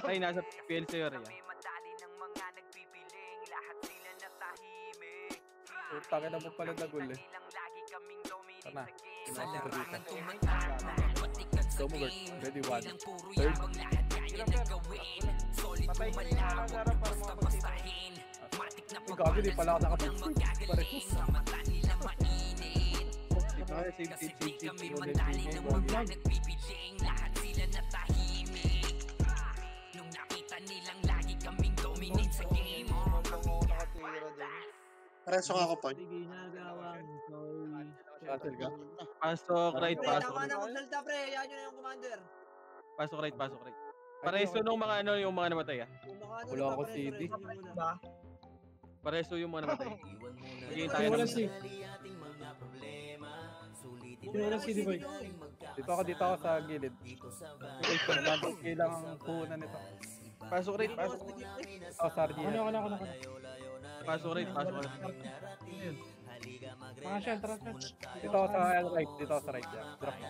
Ay, nasa PL sa'yo, Rhea. Utangin na mo pala nagul eh. Tama. So mo, ready one. Third. Patay mo yung harap para mo magsipahin. Ay, gabi, di pala ako nakapagsin. Parehus. Pareso ka ako pa. Pasok, right, pasok. Tama na magsalita, pre. Yan yun yung commander. Pasok, right, pasok, right. Pareso nung mga ano, yung mga namatay ah. Wala ako CD. Pareso yung mga namatay. Magiging tayo Wala ng... si. Wala si Diboy. Dito ako sa gilid. Okay lang ang puhunan nito. Pasok, right, pasok. Ako sa RG. Ano. Pasok, right, pasok, right. Mga shell, tara. Dito ako sa right. Dito ako sa right. Drop mo.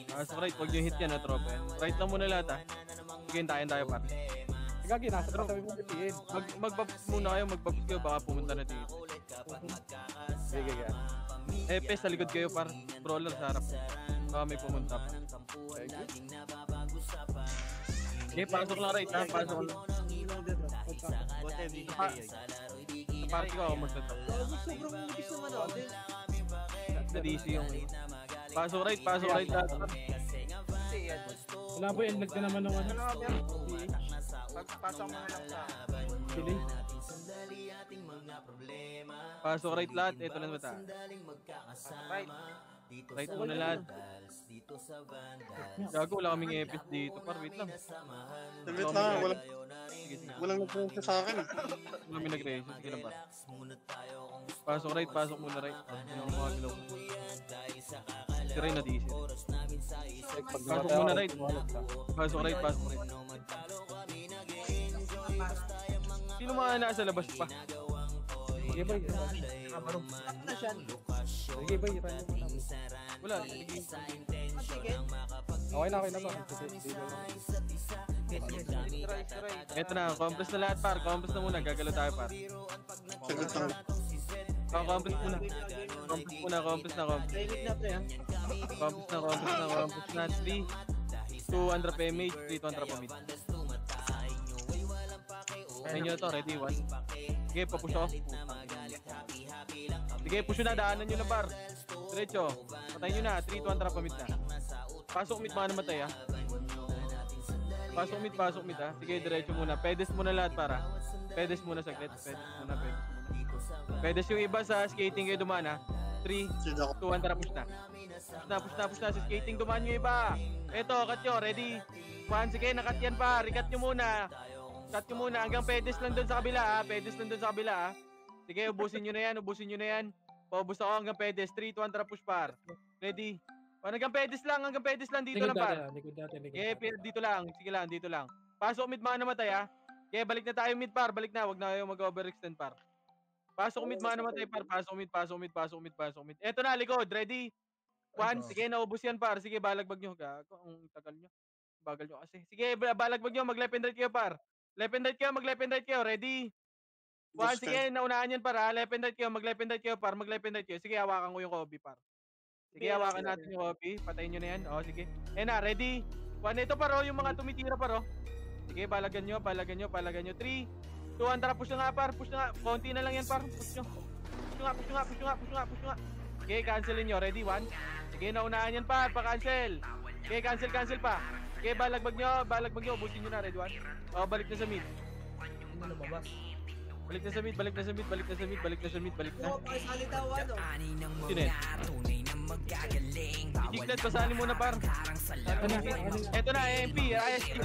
Pasok, right, huwag nyo hit yan, tropa. Right lang muna lahat ah. Sige, tayo par. Gagi, nasa pasabi mo bitiin. Mag-buff muna kayo, mag-buff kayo, baka pumunta na dito. Sige. Epes, sa likod kayo par. Brawler sa harap. Baka may pumunta pa. Okay, pasok lang right ha, pasok lang. Sa party ko ako magtatap. Sobrang mabis naman natin. Sa DC yung... Pasok right lahat. Wala po, enlag ka naman ng ano. Pagpasok mo na lang sa... Delay. Pasok right lahat, ito na mata. Right muna lahat. Gago, wala kaming epis dito. Par, wait lang. Saglit lang, walang nag-reaction sa akin. Wala kami nag-reaction. Sige lang par. Pasok right, pasok muna right. Yung mga glow. Si Ray na DC. Pasok muna right. Pasok right. Sino mga nasa labas pa? Sige ba? Sige ba? Wala. Okay na ba? Eto na, compress na lahat par. Compress na muna, gagalo tayo par. Saglit lang. Compress muna. Compress na. Compress na. 3, 2, Andra PMH, 3, 2, Andra Pamit. Ayun nyo to, ready, 1. Sige, papush off. Sige, push na, daanan nyo na par. Diretso, patayin nyo na, 3, 2, Andra Pamit na. Pasok mid, mga namatay ha. Pasok mid ha. Sige, diretso muna. Pedes muna lahat para. Pedes muna saglit. Pedes yung iba sa skating kayo dumaan ha. 3, 2, 1, tara push na. Push na. Sa skating dumaan yung iba. Eto, cut nyo. Ready? 1, sige, nakat yan pa. Recut nyo muna. Cut nyo muna. Hanggang pedes lang dun sa kabila ha. Sige, ubusin nyo na yan. Paubos ako hanggang pedes. 3, 2, 1, tara push par. Ready? Hanggang pedes lang dito lang par. Dito lang. Sige lang, dito lang. Pasok mid mga namatay ha. Okay, balik na tayo mid par. Balik na, wag na kayo mag-overextend par. Pasok mid mga namatay par. Pasok mid. Eto na, likod. Ready? 1, sige, naubos yan par. Sige, balagbag nyo. Gago, ang tagal nyo. Bagal nyo kasi. Sige, balagbag nyo. Mag-left and right kayo par. Left and right kayo. Ready? 1, sige, naunahan yan par ha. Left and right kayo. Mag-left and right kayo par. Sige, hawakan ko yung Kobe par. Sige, hawakan natin yung Kobe. Patayin nyo na yan. O, sige. Na, ready? 1, ito par yung mga tumitira par Sige, balagan nyo. 3, 2, 1, tara, push na nga par. Konti na lang yan par. Push nga. Okay, cancelin nyo. Ready? 1. Sige, naunahan yan par. Pa-cancel. Okay, cancel pa. Okay, balagbag nyo. Ubusin nyo na. Ready? 1. O, balik na sa mid. Balik na sa mid. Sino yan? Jiglet, basahin muna par. Eto na, AMP. ISG.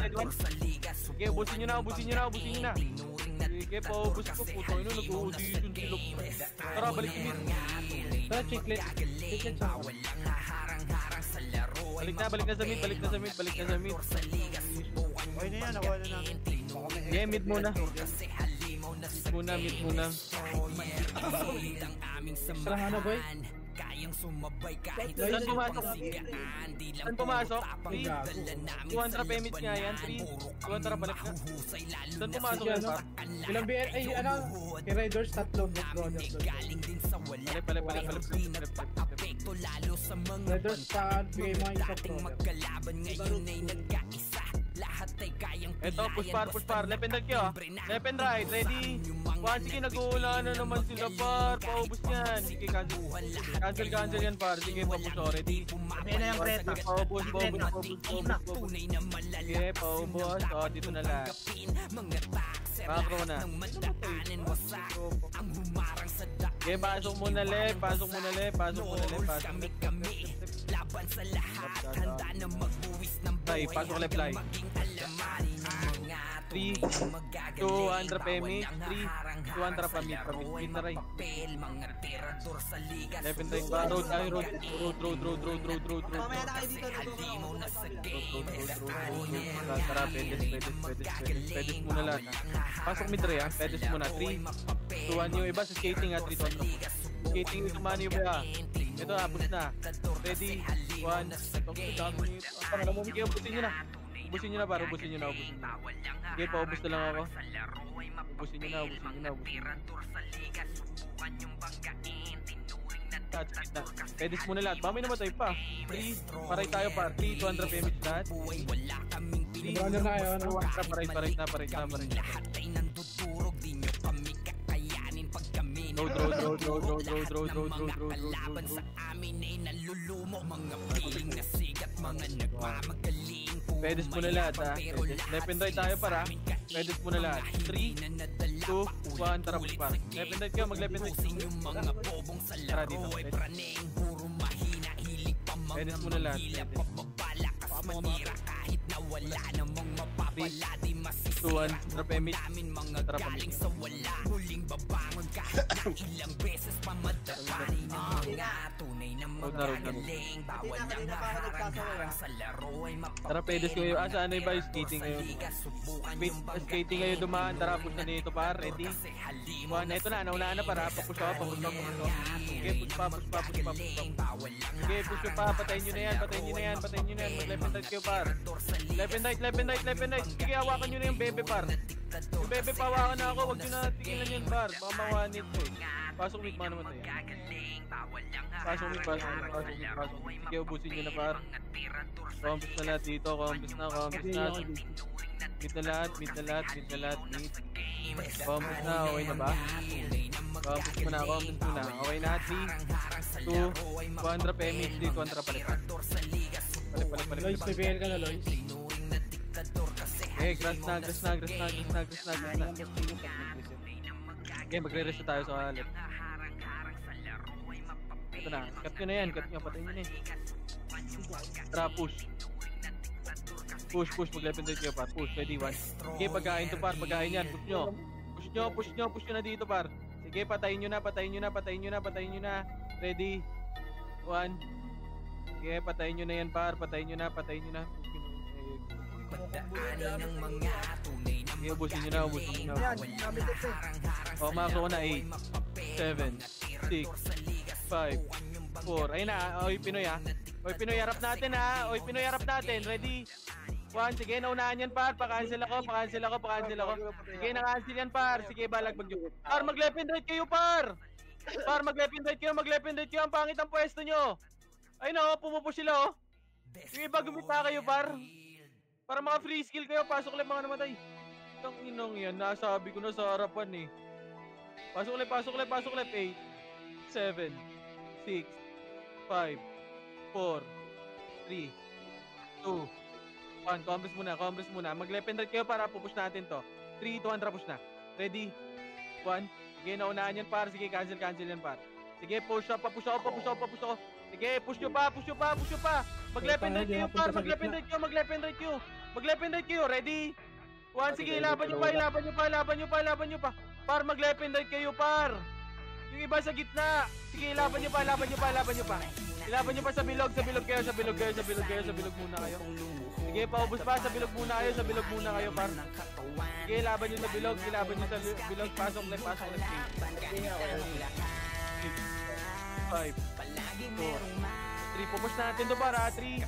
Okay, ubusin nyo na. Sige, paubos ko. Putang ino, nag-audition sila. Tara, balik sa mid. Tara, chiclet. Balik na sa mid. Okay na yan, nakuha na namin. Yeah, mid muna. Sarang ano boy? Saan pumasok? Saan pumasok? 3, 200 pemits nga yan. 3, 200 balik na. Saan pumasok yan, par? Ilang BL, ay ano, kay Riders, tatlong brother doon. Pali. Riders, bigay mo yung isang brother. Eto, push par. Left and right kayo. Left and right, ready? One, sige, nag-uula na naman sila, par. Paubos yan. Sige, cancel yan, par. Sige, papush, ready? Ayan na yung kreta. Paubos. Sige, paubos. O, dito na lang. Macro na. Sige, pasok muna left. Ay, pasok left line. 3, 200 pemit. 3, 200 pamit na rin. Left and right ba? Road. Mamaya na kayo dito. Tara, pedes muna lahat. Pasok mid ray, pedes muna. 3, 2, 1 yung iba sa skating, 3, 200. Skating yung tumano yung iba. Ito, push na. Ready, 1. Sige, ubusin nyo na. Ubusin nyo na, para ubusin nyo na. Sige, paubos na lang ako. Ubusin nyo na. Pedis muna lahat. Mamay namatay pa. 3, paray tayo pa. 3, 200 pemits lahat. Brother na kayo, ano? Paray na. Road. Pedis muna lahat, ha. Left and right tayo para. Pedis muna lahat. 3, 2, 1, tara push pa. Left and right kayo, mag-left and right. Tara dito. Pedis muna lahat. 3, 2, 1, drop emit. Tara pa. Road na. Tara, pedes kayo. Saan na ba yung skating kayo? Skating kayo dumaan. Tara, push na dito pa. Ready? 1, ito na. Naunahan na para. Papush ako. Sige, push pa. Sige, push pa. Patayin nyo na yan. Mag-left and right kayo, par. Left and right. Sige, hawakan nyo na yung bebe, par. Yung bebe, pawakan na ako. Huwag nyo na tigilan yan, par. Baka mawanit ko eh. Pasok week, mga naman tayo. Pasok. Sige, ubusin nyo na, par. Compass na lahat dito. Compass na. Mid na lahat. Compass na, okay na ba? Compass muna. Okay na, 3, 2, 200 PMH, 200 palitan. Lois, may BL ka na, Lois. Okay, grass na. Okay, magre-rest tayo sa left. Ito na, cut nyo na yan, patayin nyo na yan. Tara, push, mag-left and right kayo, par. Push, ready, 1. Okay, pagkain to, par, pagkain yan, push nyo na dito, par. Sige, patayin nyo na. Ready, 1. Sige, patayin nyo na yan, par, patayin nyo na. Sige, ubusin nyo na. O, makro ko na 8, 7, 6, 5, 4. Ayun na, oy Pinoy ha. Harap natin. Ready? 1, sige, naunahan yan, par. Pa-cancel ako. Sige, na-cancel yan, par. Sige, balagbag nyo. Par, mag-left and right kayo, par. Mag-left and right kayo. Ang pangit ang pwesto nyo. Ayun o, pumupush sila o. Yung iba gumita kayo, par. Para mga free skill kayo, pasok lang mga namatay. Itang inong yan, nasabi ko na sa harapan eh. Pasok lang. 8, 7, 6, 5, 4, 3, 2, 1. Compass muna. Mag-left and right kayo para pupush natin to. 3, 200 push na. Ready? 1. Sige, naunahan yan, par. Sige, cancel yan, par. Sige, push ako. Sige, push nyo pa. Mag-left and right kayo, par. Mag-left and right kayo. Ready? 1, sige, laban nyo pa. Par, mag-left and right kayo, par. Yung iba sa gitna. Sige, laban nyo pa. Ilaban nyo pa sa bilog kayo. Sa bilog muna kayo. Sige, paubos pa. Sa bilog muna kayo, par. Sige, laban nyo sa bilog. Pasok left. 5, 4, 3. Pupush natin to para 3,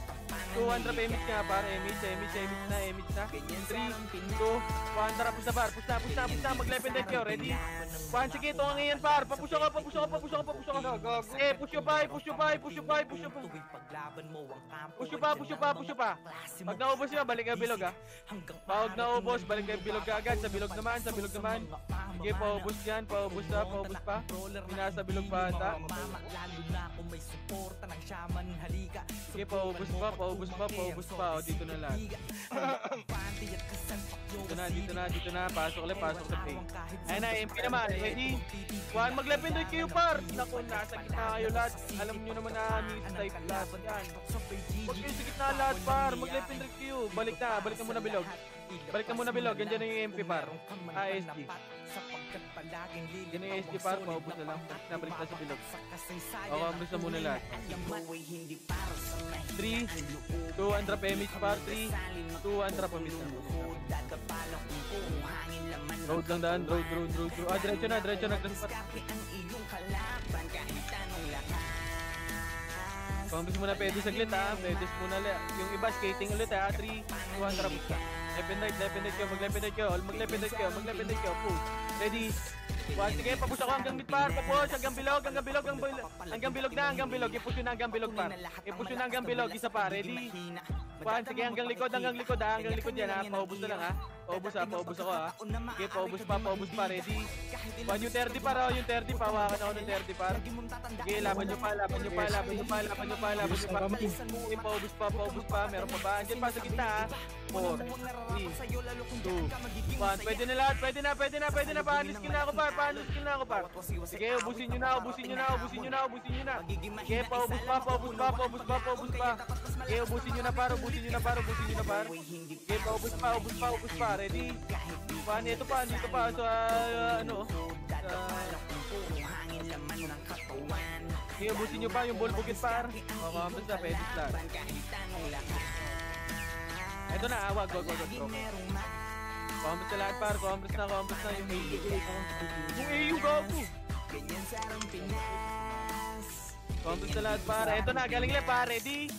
2, 1 trap emit nga par. Emit na. 3, 2, 1 tara push na par. Push na. Mag-level dead kayo. Ready? 1, sige, ito ang ngayon par. Papush ako. Eh, push yung pa. Push pa. Pag naubos nyo, balik kayo bilog ha. Pag naubos, balik kayo bilog agad. Sa bilog naman. Sige, paubos yan. Paubos pa. Pinasa bilog pa ata. Sige, paubos pa. O, dito na lahat. Dito na. Pasok ulit pay. Ayun na, MP naman. Ready? 1, mag-level dead kayo par. Naku, nasa gitna kayo lahat. Alam nyo naman na miss type lahat yan. Huwag kayo sa gitna lahat par. Mag-level dead kayo. Balik ka muna bilog. Yan dyan na yung MP par. ASD. Yan na yung ASD par. Paubos na lang. Balik na sa bilog. Paubos na muna lahat. 3, 2, 1 trap image par. 3, 2, 1 trap image. Road lang daan. Road. Diretso na. Pambis muna pedis saglit ha. Pedis muna yung iba skating ulit ha. 3, 2, 1 trap image. Mag-level dead kayo. Push. Ready? 1, sige, papush ako hanggang mid par. Papush, hanggang bilog. Hanggang bilog. I-push yun na hanggang bilog. Isa pa. Ready? 1, sige, hanggang likod ha. Hanggang likod yan ha. Paubos na lang ha. Paubos ako ha. Sige, paubos pa. Ready? 1, yung 30 par. Yung 30 pa. Hawakan ako ng 30 par. Sige, laban nyo pa. Sige, paubos pa. Meron pa ba? Andiyan pa sa gitna ha. 4, 3, 2, 1. Pwede na lahat. Paano skill na ako par. Sige, ubusin nyo na. Sige, paubos pa. Sige, ubusin nyo na par. Sige, paubos pa. Ready? Ito pa. So, sige, ubusin nyo pa yung ball bukit par. Basta, pwede start. Ito na, wag. Combos na lahat par, combos na yung AU. Yung AU, gago! Combos na lahat par. Ito na, galing lang par, ready?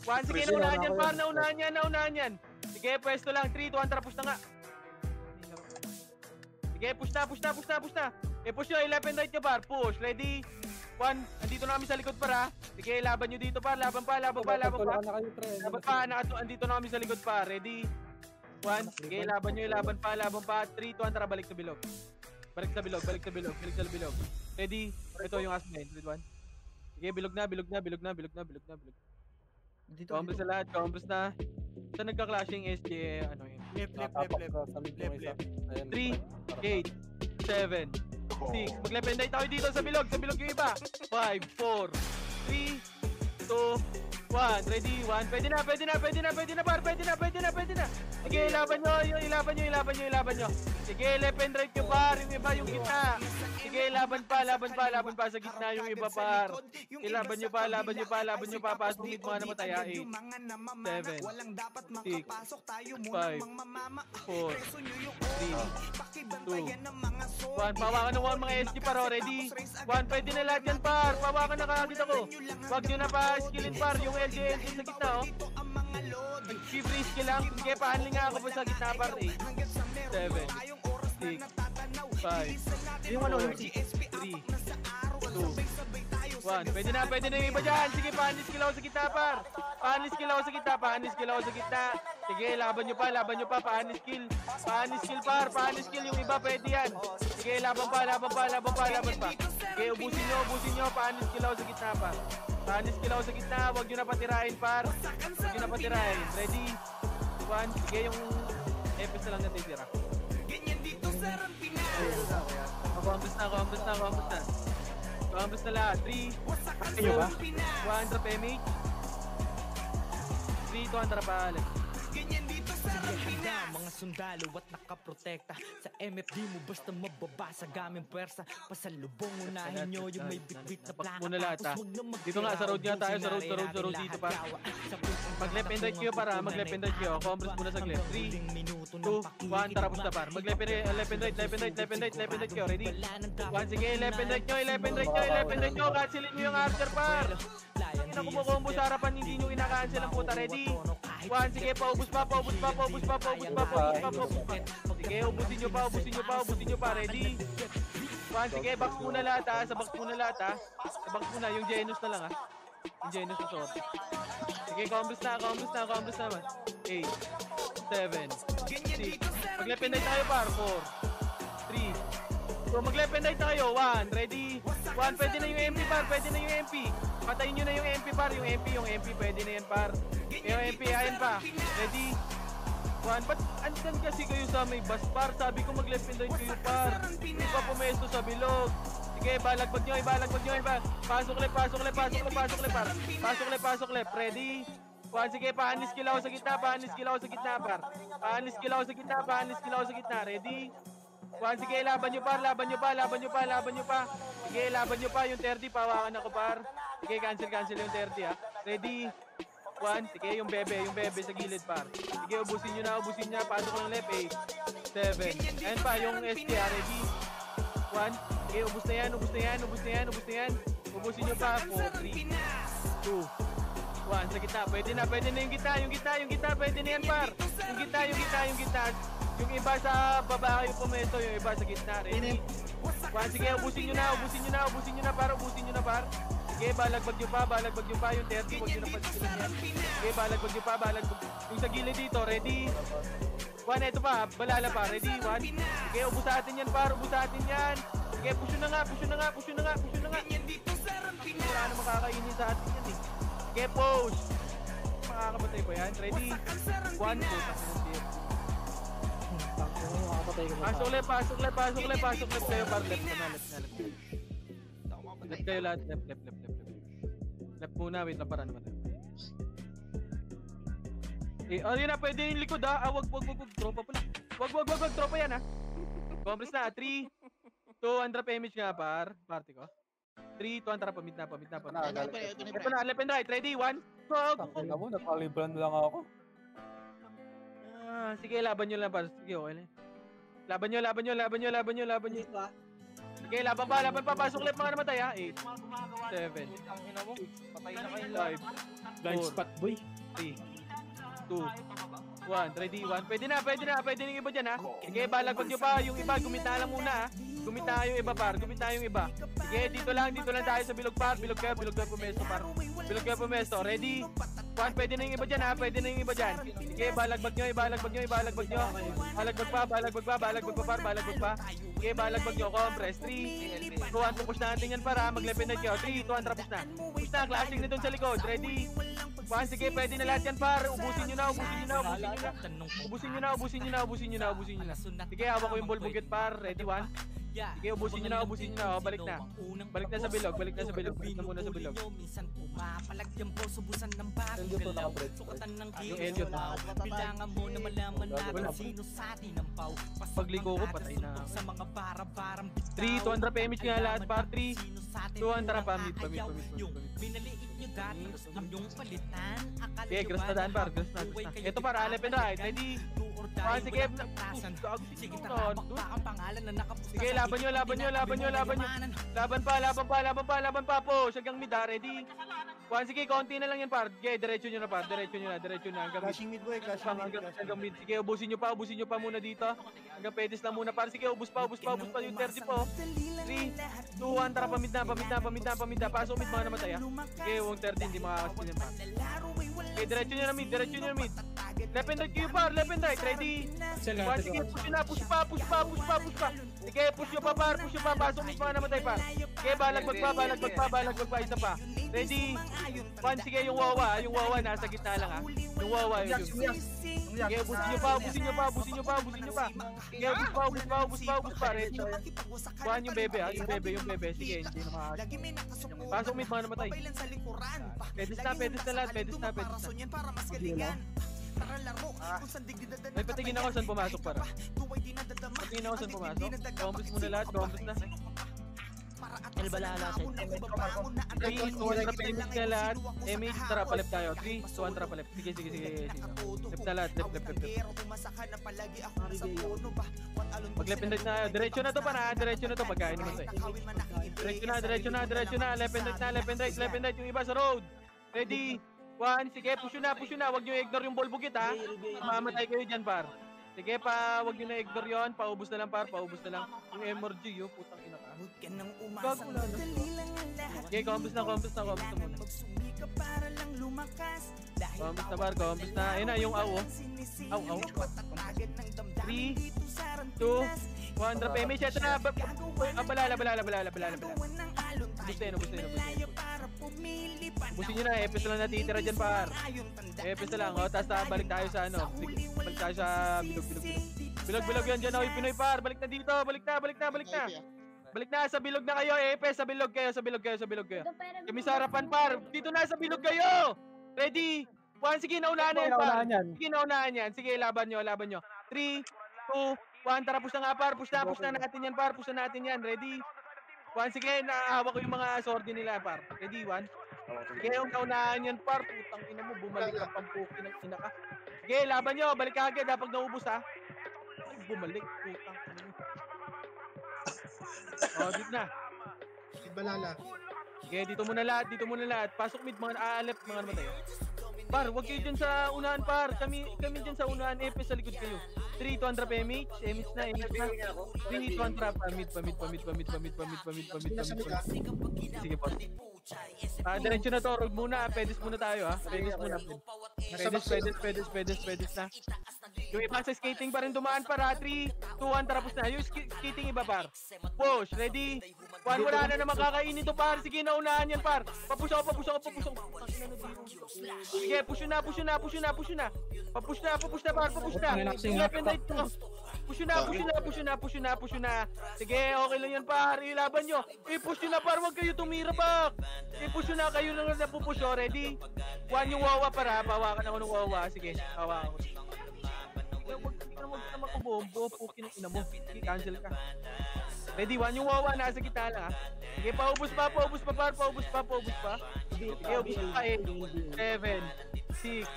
1, sige, naunahan yan par, naunahan yan. Sige, pwesto lang, 3, 2, 1, tara, push na nga. Sige, push na. Push nyo, 11 right nyo par, push, ready? 1, andito na kami sa likod par ha. Sige, laban nyo dito par, laban pa. Andito na kami sa likod par, ready? 1, sige, laban nyo, laban pa. 3, 2, 1, tara, balik sa bilog. Balik sa bilog. Ready? Ito yung asmain, 3, 2, 1. Sige, bilog na. Combos na lahat, Saan nagka-clashing SJ, ano yun? Left. 3, 8, 7, 6. Mag-level tayo dito sa bilog yung iba. 5, 4, 3, 2, 1. Ready? 1. Pwede na par. Sige, ilaban nyo. Sige, left and right nyo par. Yung iba, yung gitna. Sige, laban pa sa gitna yung iba par. Ilaban nyo pa. Pasbungit mga namatay. 8, 7, 6, 5, 4, 3, 2, 1. Pawakan ng mga SG par. Ready? 1. Pwede na lahat yan par. Pawakan na kagad ako. Wag nyo na pa skillin par. Yung LJ sa gitna oh. Free skill lang. Sige, pahanling nga ako pa sa gitna par. 8, 7, 6, 5, 4, 3, 2, 1. Pwede na yung iba dyan. Sige, pahanin skill ako sa gitna par. Pahanin skill ako sa gitna. Sige, laban nyo pa. Pahanin skill par. Pahanin skill yung iba, pwede yan. Sige, laban pa. Sige, ubusin nyo. Pahanin skill ako sa gitna par. Huwag nyo na patirahin par. Ready? 1. Sige, yung Epis na lang natin tira. Combos na lahat. 3, 2, 1, drop MH. 3, 2, 1, drop balik. handa mga sundalo at nakaprotekta. Sa MFD mo basta mababasa gaming pwersa. Pasalubong unahin nyo yung may bitbit na plaka. Muna lahat ha. Dito nga sa road nga tayo, sa road dito pa. Mag-left and right kayo para, mag-left and right kayo. Compress muna saglit. 3, 2, 1, tara pusta par. Mag-left and right, left and right kayo. Ready? 1, sige, left and right nyo. Cancelin nyo yung archer par. Hindi na kumukombo sa harapan, hindi nyo ina-cancel ang puta. Ready? 1, sige, paubos pa. Sige, ubusin nyo pa. Ready? 1, sige, box muna lahat ha. Sa box muna, yung Genus na lang ha. Yung Genus na sorry. Sige, combos na naman. 8, 7, 6. Mag-left and right tayo par. 4, 3. So mag-left and right tayo. 1, ready? 1, pwede na yung MP par, Patayin nyo na yung MP par, yung MP pwede na yan par. Yung MP, ayan pa. Ready? 1, ba't andyan kasi kayo sa may bus par? Sabi ko mag-left and right kayo par. Hindi pa pumesto sa bilog. Sige, balagbag nyo. Pasok left par. Pasok left. Ready? 1, sige, pahanis kilaw sa gitna par. Pahanis kilaw sa gitna. Ready? 1, sige, laban nyo pa. Sige, laban nyo pa. Yung 30, pawakan ako par. Sige, cancel yung 30 ha. Ready? 1, sige, yung bebe sa gilid par. Sige, ubusin nyo. Pasok lang left, 8, 7. Ayan pa, yung ST ha. Ready? 1, sige, ubus na yan. Ubusin nyo pa. 4, 3, 2, 1, sa gitna. Pwede na yung gitna. Pwede na yan par. Yung gitna. Yung iba sa baba kayo pumesto, yung iba sa gitna. Ready? 1, sige, ubusin nyo na par. Sige, balagbag nyo pa. Yung 30, huwag nyo na pasisilan yan. Sige, balagbag nyo pa. Yung sa gilid dito, ready? 1, eto pa, balala pa. Ready? 1. Sige, ubusatin yan par. Sige, push nyo na nga. Wala na makakainin sa atin yan eh. Sige, push. Makakabatay ba yan? Ready? 1, 2, pasok left kayo par. Left kayo lahat. Left muna, wait lang para naman tayo. Yun na, pwede yung likod ha. Wag, tropa pala. Wag, tropa yan ha. Compress na, 3, 2, undrap image nga par. Party ko. 3, 2, undrap, mid na. Ito na, left and right, ready, 1, go! Tangina mo, nakalibran lang ako. Sige, laban nyo lang par. Sige, okay lang. Laban nyo. Sige, laban pa. Pasok left mga namatay ha. 8, 7, 6, 5, 4, Spot boy. 3, 2, 1. Ready, 1. Pwede na yung iba dyan ha. Sige, balagbag nyo pa. Yung iba, gumita lang muna ha. Gumita yung iba par. Sige, dito lang tayo sa bilog par. Bilog kayo pumesto par. Ready? 1, pwede na yung iba dyan ha. Sige, balagbag nyo. Balagbag pa par. Sige, balagbag nyo. Compress. 3, 2, 1. Pupush natin yan para. Mag-left and right kayo. 3, 2, 1. Tapos na. Clashing na dun sa likod. Ready? 1, sige, pwede na lahat yan par. Ubusin nyo na. Sige, hawak ko yung ball buget par. Ready, 1. Sige, ubusin nyo na. Balik na sa bilog. Balik na muna sa bilog. Minsan pumapalag yung boss, ubusan ng bagong sukatan ng yung Elliot na. Bilangan mo na malaman natin sino sa atin ang pau. Pagliko ko, patay na. Sa mga para-parang 3, 200 PMH nga lahat par. 3, 200 pamit. Binaliit nyo dati, gusto yung palitan. Sige, grass na daan par. Ito par, left and right. Ready? 1, sige. Sige, laban nyo. Laban pa po. Hanggang mid ha. Ready? 1, sige, konti na lang yan par. Sige, diretso nyo na par. Diretso nyo na. Flashing mid boy, Hanggang mid. Sige, ubusin nyo pa muna dito. Hanggang pedis lang muna par. Sige, ubus pa yung 30 po. 3, 2, 1, tara, pamid na. Pasok mid mga namatay ha. Sige, yung 30 hindi makakasin yan par. Okay, diretso nyo na mid. Left and right kayo par, ready? 1, sige, push pa. Sige, push nyo pa par, pasok mid mga namatay par. Sige, balagbag pa, isa pa. Ready? 1, sige, yung wawa nasa gitna lang ha. Yung wawa yun. Sige, ubusin nyo pa. Sige, ubus pa, ready? 1, yung bebe ha, yung bebe. Sige, hindi na makakasin. Pasok mid mga namatay. Pedis na lahat. Ay, patingin ako saan pumasok para. Patingin ako saan pumasok. Combos muna lahat, combos na. El balala set. 3, 200 payments ka lahat. MH, tara, palip tayo. 3, 200 palip. Sige. Left na lahat, left. Mag-left and right na tayo. Diretso na to pa na, diretso na to. Pagkain naman to eh. Diretso na. Left and right. Yung iba sa road. Ready? 1, sige, push na. Huwag nyo i-ignore yung ball bugit ha. Mamatay kayo dyan par. Sige pa, huwag nyo na i-ignore yun. Paubos na lang par, paubos na lang. Yung MRG yun, putang ina ka. Gago na. Okay, combos na muna. Combos na par, combos na. Ayun na, yung aw. 3, 2, 1, drop MH. Ito na, balala. Bustayin. Busin nyo na, EPS lang natitira dyan par. EPS na lang, tapos balik tayo sa balik tayo sa bilog yan dyan, Pinoy par, balik na dito, balik na, sa bilog na kayo, EPS, sa bilog kayo. Kami sa harapan par, dito na sa bilog kayo. Ready? 1, sige, naunahan na yan par. Sige, naunahan yan, sige, laban nyo. 3, 2, 1, tara, push na nga par, push na natin yan par, ready? 1, sige, naaawa ko yung mga sordi nila par. Ready, 1. Sige, yung kaunahan yan par, putang ina mo, bumalik ka pampuki ng ina ka. Sige, laban nyo, balik ka agad pag naubos ha. Ay, bumalik, putang ina mo. Dito na. Balala. Sige, dito muna lahat. Pasok mid, mga aalep, mga naman tayo. Par, huwag kayo dyan sa unahan par. Kami dyan sa unahan, EPS sa likod kayo. 3, 200 MH na. 3, 200 pa, mid. Sige po. Diretso na to, road muna, pedis muna tayo ha. Pedis na. Yung iba sa skating pa rin dumaan para 3, 2, 1, tapos na. Yung skating iba par. Push, ready? 1, wala na naman kakainin to par. Sige, naunahan yan par. Papush ako. Sige, push na. Papush na par, papush na. Push na. Sige, okay lang yan par. Ilaban nyo. I-push nyo na par, huwag kayo tumira back. I-push nyo na, kayo lang na pupush. Ready? 1 yung wawa para. Pawakan ako ng wawa. Sige, pawakan ko. Huwag ka makabombo. Pukin ng ina mo. Sige, cancel ka. Ready? 1 yung wawa. Nasa kita lang ha. Sige, paubos pa par. Paubos pa. Sige, ubos pa 8, 7, 6,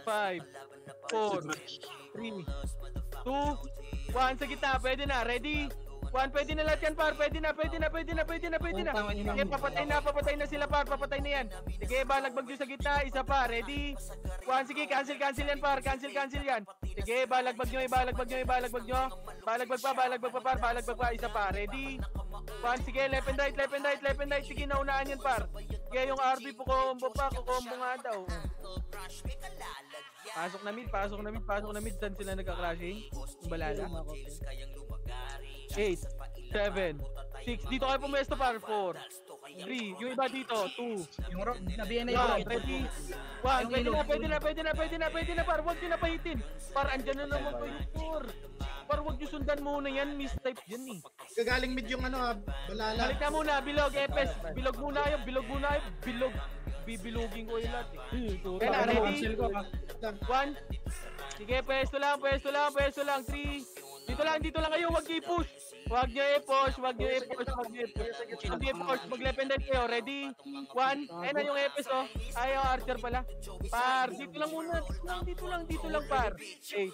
5, 4, 3, 2, 1 sa gitna, pwede na, ready? 1, pwede na lahat yan par, pwede na. Sige, papatay na sila par, papatay na yan. Sige, balagbag nyo sa gitna, isa pa, ready? 1, sige, cancel yan par, cancel yan. Sige, balagbag nyo. Balagbag pa, isa pa, ready? 1, sige, left and right, sige, naunahan yan par. Sige, yung RB kukombo nga daw. Pasok na mid, saan sila nagka-crashing? Yung balala. 8, 7, 6, dito kayo pumesto par, 4, 3, yung iba dito, 2, Yung nabiyan na yung ready? 1, pwede na par, huwag nyo na pahitin. Par, andyan na naman kayo, par, huwag nyo sundan muna yan, mistype yan eh. Gagaling mid yung balala. Balik na muna, bilog, EPS, bilog muna kayo, bibilugin ko yung lahat eh. Kaya na, ready? 1, sige, pwesto lang, 3, dito lang kayo, huwag nyo i-push. Huwag nyo i-push. Mag-left and right kayo, ready? 1, ayun na yung EPS oh. Ayaw, Archer pala. Par, dito lang muna, dito lang par. 8,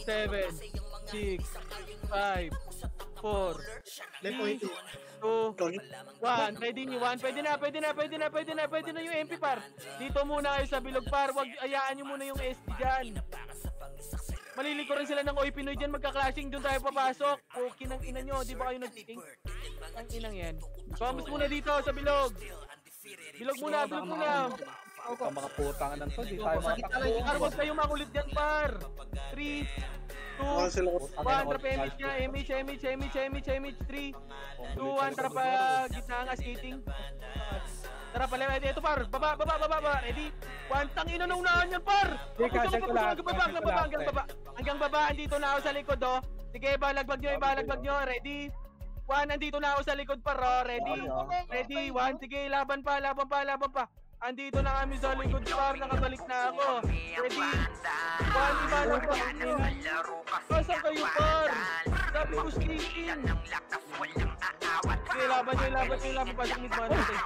7, 6, 5, 4, 3, 2, 1, ready? 1, pwede na yung MP par. Dito muna kayo sa bilog par, wag ayaan nyo muna yung SD dyan. Maliliko rin sila ng Oy Pinoy dyan, magka-clashing, doon tayo papasok. Okay ng ina nyo, di ba kayo nag-titing? Ang inang yan. Combos muna dito sa bilog. Bilog muna. Mga putang ng to, di tayo makatakbo. Par, huwag kayo makulit dyan par. 3, 2, 1, trap MH niya, MH, 3, 2, 1, trap gitna nga skating. Tara pala, ito par, baba, ready? 1, tangina na unahan yan par! Hanggang baba, andito na ako sa likod oh. Sige, balagbag nyo, ready? 1, andito na ako sa likod par oh, ready? 1, sige, laban pa. Andito na kami sa likod par, nakabalik na ako. Ready? One, iba lang pa. Asan kayo par? Sabi ko sleeping. Okay, laban nyo. Pasok mid man natin.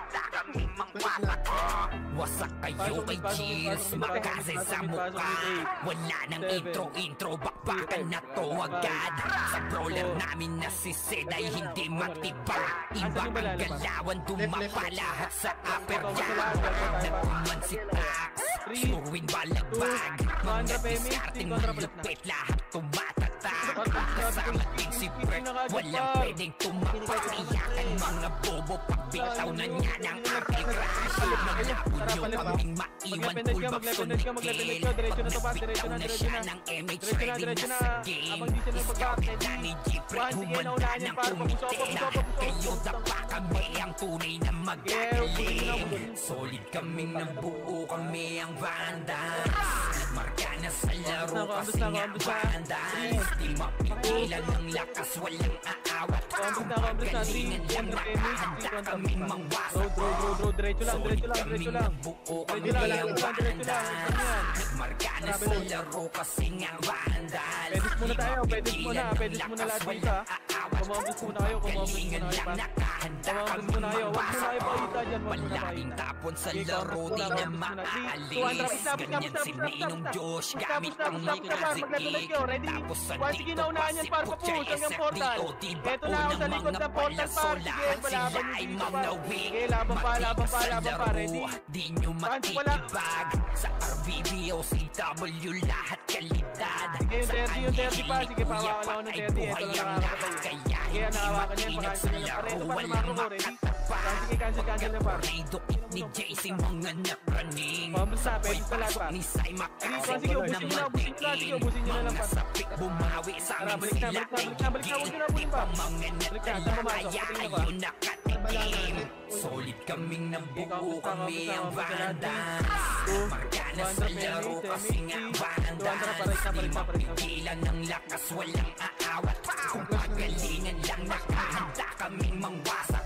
Wasak kayo kay Cheers, makasay sa mukha. Wala nang intro, bakbakan na to agad. Sa brawler namin na si Zed ay hindi matiba. Iba ang galawan, dumapa lahat sa upper yard. Nagkuman si Tax, sure win balagbag. Mga diskarting malupit, lahat tumatatak. Kasama din si Bert, walang pwedeng tumapakiyakan. Mga bobo, pagbitaw na niya ng arte crash. Malapon nyo kaming maiwan, pulbak sunigil. Pagpagpag na ng MH, ready na sa game. Scouted na ni Jeffrey, humanda ng kumitena. Kayo dapa kami ang tunay na magagaling. Solid kaming nabuo, kami ang Vandals. Nagmarka na sa laro kasi nga Vandals. Di mapigilan ng lakas, walang aawat. Paggalingan lang nakahanda kaming mangwasak. Diretso lang. Nabuo kami ang Vandals. Nagmarka na sa laro kasi nga Vandals. Pwede muna lahat dito ha. Kumambus muna kayo. Huwag muna kayo pakita dyan. Palaging tapon sa laro, di na maaalis. Ganyan si Ninong Josh, gamit ang makazikit. Tapos sa dito pa si Pucha SFDO, di ba po ng mga palaso, lahat sila ay manawin. Matigas sa laro, di nyo matitibag. Sa RBBO, CW, lahat kalidad. Yung 30 pa. Sige, pawakan ako ng 30. Ito na nakakapatay. Kaya nakawakan yan. Pakasin na lang. Ito pa sa macro ko. Ready? Sige, cancel na pa. Ni JC mga napraning. Pambus na. Pwede sa lahat pa. Ni Sai Macao Sige, ubusin nyo na lang pa. sapik bumawi sa amin sila ay gigil. Di pa mga natalaya kayo nakatikim. Solid kaming nabuo, kami ang Vandals. Marka na sa laro kasi nga Vandals. Di mapigilan ng lakas, walang aawat. Kung pagalingan lang nakahanda kaming mangwasak.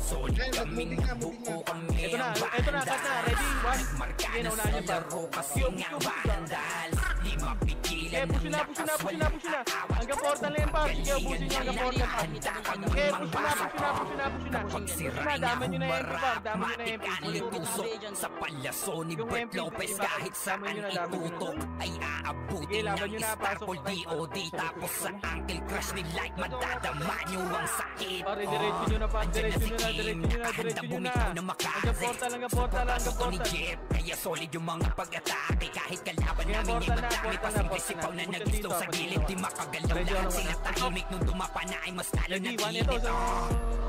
Solid kaming nabuo, kami ang Vandals. Ready? One. Marka na sa laro kasi nga Vandals. Di mapigilan ng lakas, walang aawat. Hanggang portal na yan pa. Sige, ubusin nyo hanggang portal pa. Handa kaming Okay, push mangwasak. na. Pagsiray na Dami nyo na yan, humara, dami nyo na yan. matikan tusok sa palaso ni Yung Bert MP, Lopez. diba? Kahit saan Dami nyo na, dami nyo na. itutok ay aabutin Sige, laban ng nyo na, pasok. Starpol DOD. Tapos sa ankle crush ni Light, madadama nyo ang sakit. Diretso nyo na pa. Andyan Diretso si nyo na. King, Diretso nyo na. nakahanda Diretso nyo na. bumitaw na makaze. Hanggang portal. Ito ni Jeff, kaya solid yung mga pag-atake. Kahit kalaban Kaya namin ay portal na, madami. portal na, Pasimple portal sipaw na. na Push nagisto dito, sa push gilid. dito. Di makagalaw Ready, lahat ano, sila ano. tahimik. Nung dumapa na ay mas lalo Ready, one naginip. ito.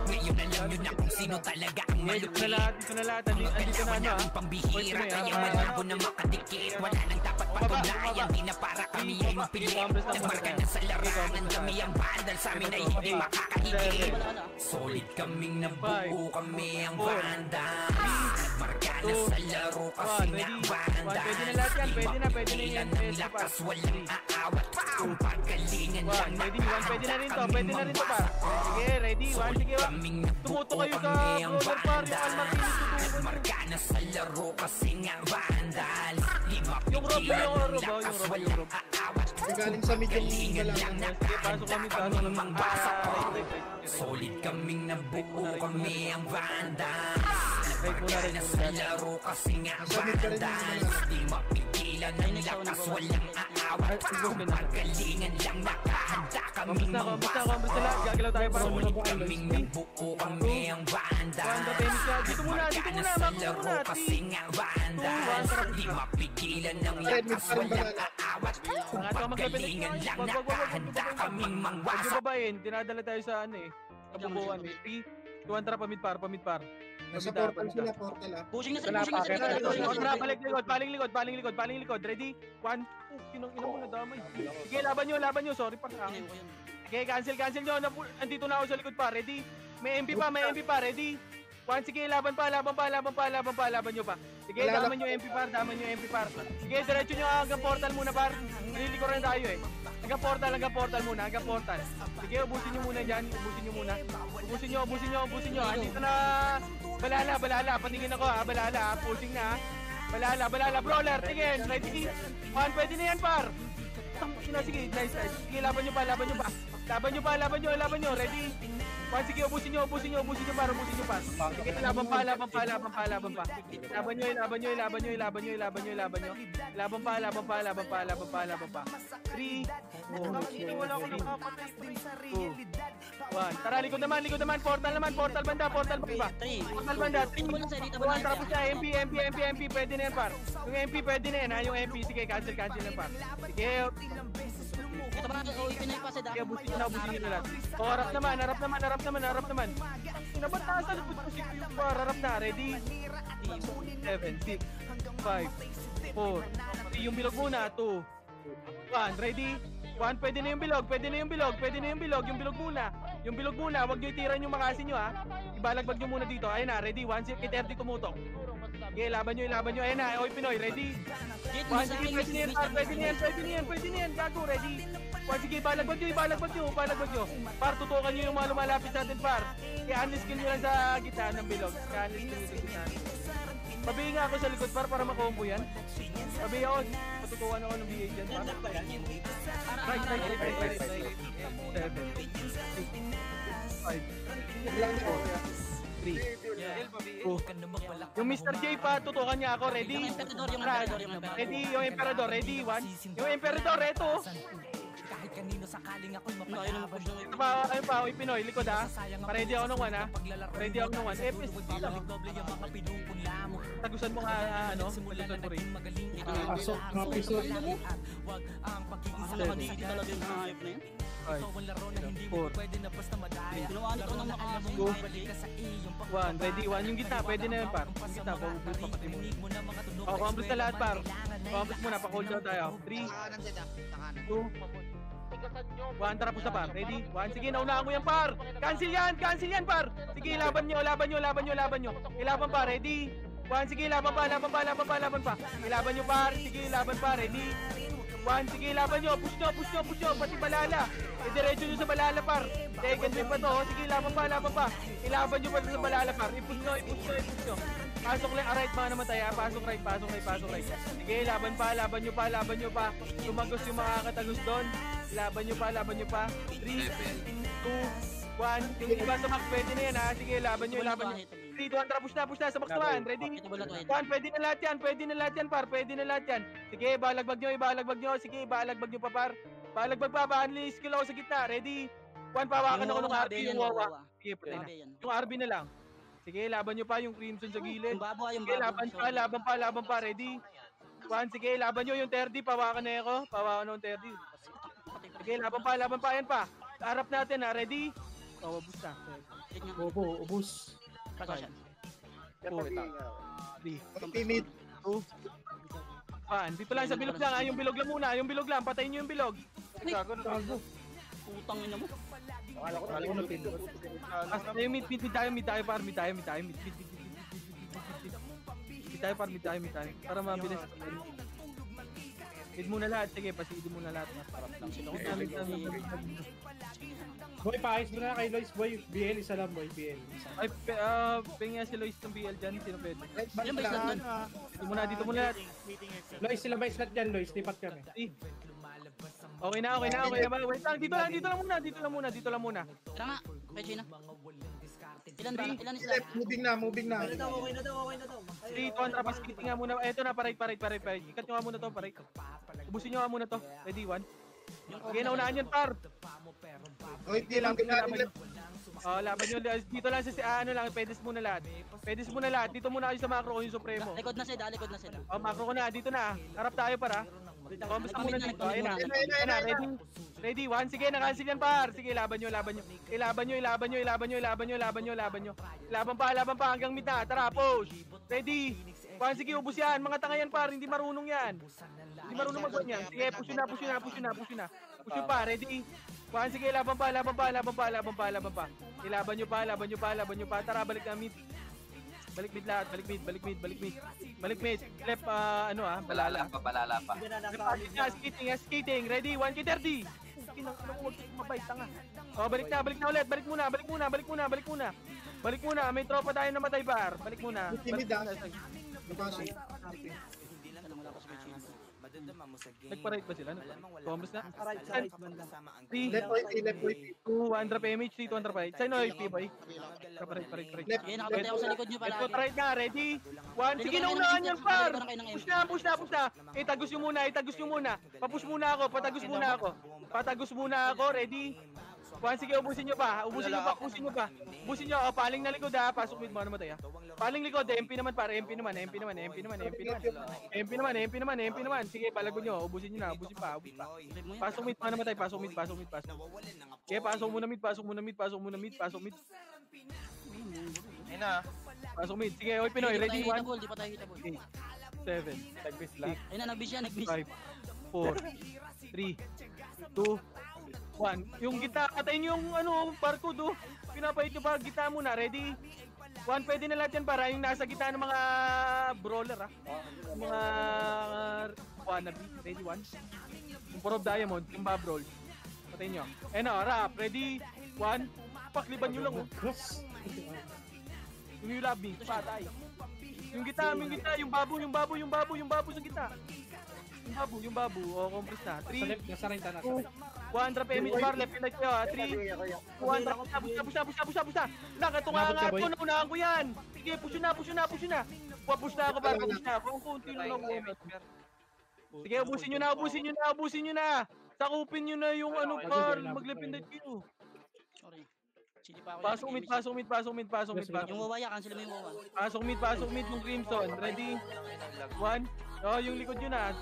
Ngayon alam nyo na kung sino talaga ang Dito na malupit. lahat. Andito na ano. Ang pambihira, kaya malabo na makadikit. Wala nang dapat patunayan, di na para kami ay mapilit. Nagmarka na sa larangan, kami ang Vandal, sa amin ay hindi makakahigit. Solid kaming nabuo, kami ang Vandal. Nagmarka na sa laro kasi nga Vandal. Pwede na lahat yan. Pwede na Ilan ang lakas, walang aawat. Kung pagalingan lang Pwede na rin to. Pwede na rin to pa. Sige, ready. One, sige. kaming Tumuto nabuo, kayo sa kami ang roller par. Yung Vandal. Almartini tutukan. Nagmarka na sa laro kasi nga Vandal. Di Yung rob, mapigilan yung ng rob, lakas, yung rob. walang aawat. Galing sa medium Galingan wala lang na. Sige, pasok kami. kaming mangwasak. Right. Solid kaming nabuo, kami ang Vandals. Right muna rin. Na sa laro kasi nga Sabit ka rin Vandals. Di mapigilan ng lakas, walang aawat. Pagalingan lang nakahanda kaming Kamusta mangwasak. na lahat. Gagalaw tayo para Solid kaming nabuo, kami ang Vandals. Dito muna. Marka na sa laro kasi nga Vandals. Di mapigilan ng lakas, walang aawat. Kung pagalingan lang nakahanda kaming Huwag mangwasak. yung babayin. Dinadala tayo sa ano eh. Kabubuan eh. Tuwan tara pamid par. Nasa portal sila, portal ah. Pushing na Wala pa, kaya- Kontra, balik likod. Paling likod. Ready? One. Kinong ina mo na damay. Sige, laban nyo. Sorry pa. Okay, cancel nyo. Andito na ako sa likod pa. Ready? May MP pa. Ready? Juan, sige, laban pa, laban nyo pa. Sige, daman nyo MP par. Sige, diretso nyo hanggang portal muna par. Nililiko rin tayo eh. Hanggang portal muna. Sige, ubusin nyo muna dyan. Ubusin nyo. Andito na, balala. Patingin ako ha, balala. Pushing na ha. Balala. Brawler, tingin. Ready? Juan, pwede na yan par. Sige, nice. Sige, laban nyo pa. Ready? Juan, sige, ubusin nyo par. Sige, laban pa. Laban pa. 3, 2, 1. Tara, likod naman. Portal banda. Portal banda. 3, 2, 1. Tapos na, MP. Pwede na yan par. Yung MP pwede na yan ha. Yung MP, sige, cancel na par. Sige, Ito ba na Pinoy pa sa sige, busin nyo na lahat. O, harap naman. Naba't nasa likod ko si Q par. Harap na, ready? 7, 6, 5, 4. Yung bilog muna, 2, 1, ready? 1, pwede na yung bilog. Yung bilog muna, wag nyo itiran yung makasin nyo ha. Ibalagbag nyo muna dito. Ayun na, ready? 1, kay 30 tumutok. Okay, laban nyo. Ayun na, oy Pinoy, ready? 1, sige, pwede na yan, gago, ready? 1, sige, ibalagbag nyo. Par, tutukan nyo yung mga lumalapit sa atin, par. I-unless nyo lang sa gitna ng bilog. Pabihin nga ako sa likod, par, para makombo yan. Pabihin ako, patutukan ako ng BA dyan, par. Right. 7, 6, 5, 4, 3, 2. Yung Mr. J pa, tutukan niya ako. Ready? Ready, yung Emperador. Ready, 1. Yung Emperador, eto. Ito pa, yung Pinoy, likod ha. Pa-ready ako ng 1 ha. Ready ako ng 1. Epis. Tagusan mo nga, tagusan mo rin. Pasok, mga piso. Five, 4, 1, ready, 1. Yung gitna, pwede na yun par. Yung gitna, papatay mo. O, kumbus na lahat par. Kumbus muna, pa-hold down tayo. 3, 2, 1, tara po sa par. Ready? 1, sige, naunahan mo yan par. Cancel yan par. Sige, laban nyo. Ilaban pa, ready? 1, sige, laban pa. Ilaban nyo par. Sige, laban pa, ready? 1, sige, laban nyo. Push nyo. Pati balala. Diretso nyo sa balala par. Second wave pa to. Sige, laban pa. Ilaban nyo pa sa balala par. I-push nyo. Pasok lang, right mga naman tayo. Pasok right. Sige, laban nyo pa. Tumagos yung mga katagos doon. Laban nyo pa. 3, 2, 1. Yung iba sa max, pwede na yan ha. Sige, laban nyo. 3, 2, 1, tara, push na sa max naman. Ready? 1, pwede na lahat yan par. Sige, ibalagbag nyo. Sige, ibalagbag nyo pa par. Balagbag pa, ba-unleash skill ako sa gitna. Ready? 1, pawakan ako ng RB, yung wawa. Sige, patay na. Yung RB na lang. Sige, laban nyo pa yung Crimson sa gilid. Sige, laban pa. Ready? 1, sige, laban nyo yung 30. Pawakan na ako. Pawakan na yung 30. Sige, laban pa. Yan pa. Harap natin ha. Ready? Ubus na. Ubus. 5, 4, 3, Timid. 2, 1. Dito lang sa bilog lang ha. Yung bilog lang muna. Patayin nyo yung bilog. Gago. Putang ina mo. Akala ko na pin. Mid tayo par. Mid tayo. Para mabilis. Mid muna lahat. Sige, pasigid muna lahat. Boy, paayos mo na kay Lois, boy. BL, isa lang, boy. BL. Ay, pengen si Lois ng BL dyan. Sino pwede? Yan ba islat nun? Dito muna lahat. Lois, sila ba islat dyan, Lois? Lipat kami. Okay na. Wait lang. Dito lang muna. Tara nga, medyo na. Ilan islat? Moving na. 3, 2, 1, tapos kiting nga muna. Eto na, paray. Ikat nyo nga muna to, paray. Ubusin nyo nga muna to. Ready, 1. Sige, naunahan yan, par. Oy, di lang ginagawa. Laban nyo. Dito lang sa pedes muna lahat. Dito muna kayo sa macro ko yung Supremo. Likod na sila. Macro ko na, dito na. Harap tayo para. Basta muna dito. Ayun na. Ready, 1. Sige, nakancel yan par. Sige, laban nyo. Laban pa hanggang mid na. Tara, push. Ready. 1, sige, ubus yan. Mga tanga yan par. Hindi marunong yan. Mag-on yan. Sige, push na. Push pa. Ready. 1, sige, laban pa. Ilaban nyo pa. Tara, balik na mid. Balik mid lahat, balik mid. Balik mid. Left, balala. Balala pa. Skating. Ready, 1K30. Kinang huwag mabay, tanga. Oh, balik na ulit. Balik muna. May tropa tayo namatay, par. Balik muna. Napasok. Nagpa-right ba sila? Combos na? Right, banda. 3, Left OIP. 2, 1 drop MH, 3, 2 drop right. Saan OIP, boy? Parit. Left. Sige, nakapatay ako sa likod nyo Let's palagi. go, try na. Ready? 1. Sige, naunahan yan, par. Push na. Itagos nyo muna. Papush muna ako. Patagos muna ako. Ready? 1, sige, ubusin nyo pa. Ubusin nyo. O, paling na likod ha. Pasok mid mo, ano matay ha. Paling likod, MP naman para. MP naman. Sige, palagod nyo. Ubusin nyo na. Ubusin pa. Pasok mid, ano matay. Pasok mid. Okay, pasok muna mid. Ayun na. Pasok mid. Sige, oy Pinoy. Ready? 1, Di pa tayo hitable. 7, Nag-miss lang. Ayun na, nag-miss yan. 5, 4, 3, 2, 1. Yung gita, katayin yung barcode oh. Pinapahit nyo pa, gita muna. Ready? 1, pwede na lahat yan para yung nasa gita ng mga brawler ha. Yung mga wannabe. Ready? 1. Yung Puro Diamond, yung Babrawl. Patayin nyo. Rap. Ready? 1. Pakliban nyo lang oh. Yung you love me, patay. Yung gita, yung babo sa gita. Yung babu, compress na. 3, Nasa right na. 1 drop image bar, left and right kayo ha. 3, 1 drop, busa. Nakatungangan ko, naunahan ko yan. Sige, push na. Push na ako. Ang kunti lang ako. Sige, ubusin nyo na. Sakupin nyo na yung par, mag-left and right kayo. Sorry. Chili pa ako. Pasok mid. Yung wawaya, cancel mo yung wawa. Pasok mid yung Crimson. Ready? 1. Oh, yung likod yun na.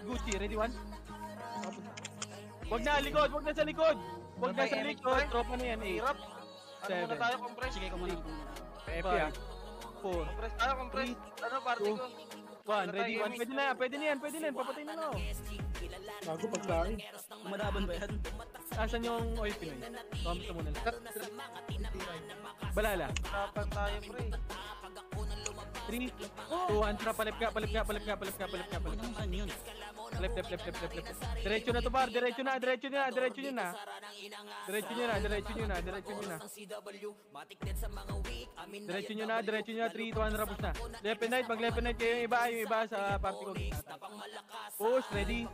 Gucci, ready 1? Wag na sa likod. Tropa na yan, 8. 7. Sige, ko muna. 5. 4. Compress tayo, compress. Ano, party ko? 1. Ready 1. Pwede na yan. Papatay na lang. Bago pagkain. Umadaban ba yan? Asan yung oil Pinoy? Kamusta muna lang. Balala. Dapat tayo, pre. 3, 2, 1, trap, palip ka. Ano saan yun? Left. Diretso na to par, diretso nyo na. Diretso nyo na. 3, 2, 1, rapos na. Left and right, mag-left and right kayo yung iba sa party ko. Push, ready,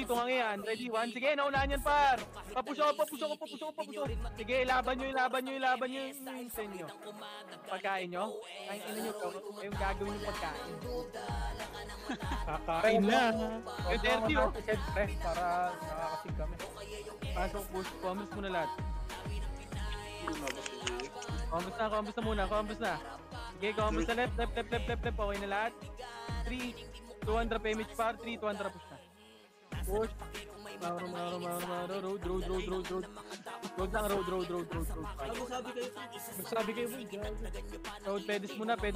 tungangi yan. Ready, 1, sige, naunahan yan par. Papush ako. Sige, ilaban nyo yung sen nyo. Pagkain nyo. Ang ina nyo, yung gagawin yung pagkain. Kakain na. Yung 30 oh. Siyempre, para nakakasig kami. Pasok, push, comments muna lahat. Comments na. Sige, comments na left. Okay na lahat. 3, 2, 1 drop image par. 3, 2, 1 drop push na. Push. Maro. Road. Magsabi kayo mo. Road, pedis muna lahat.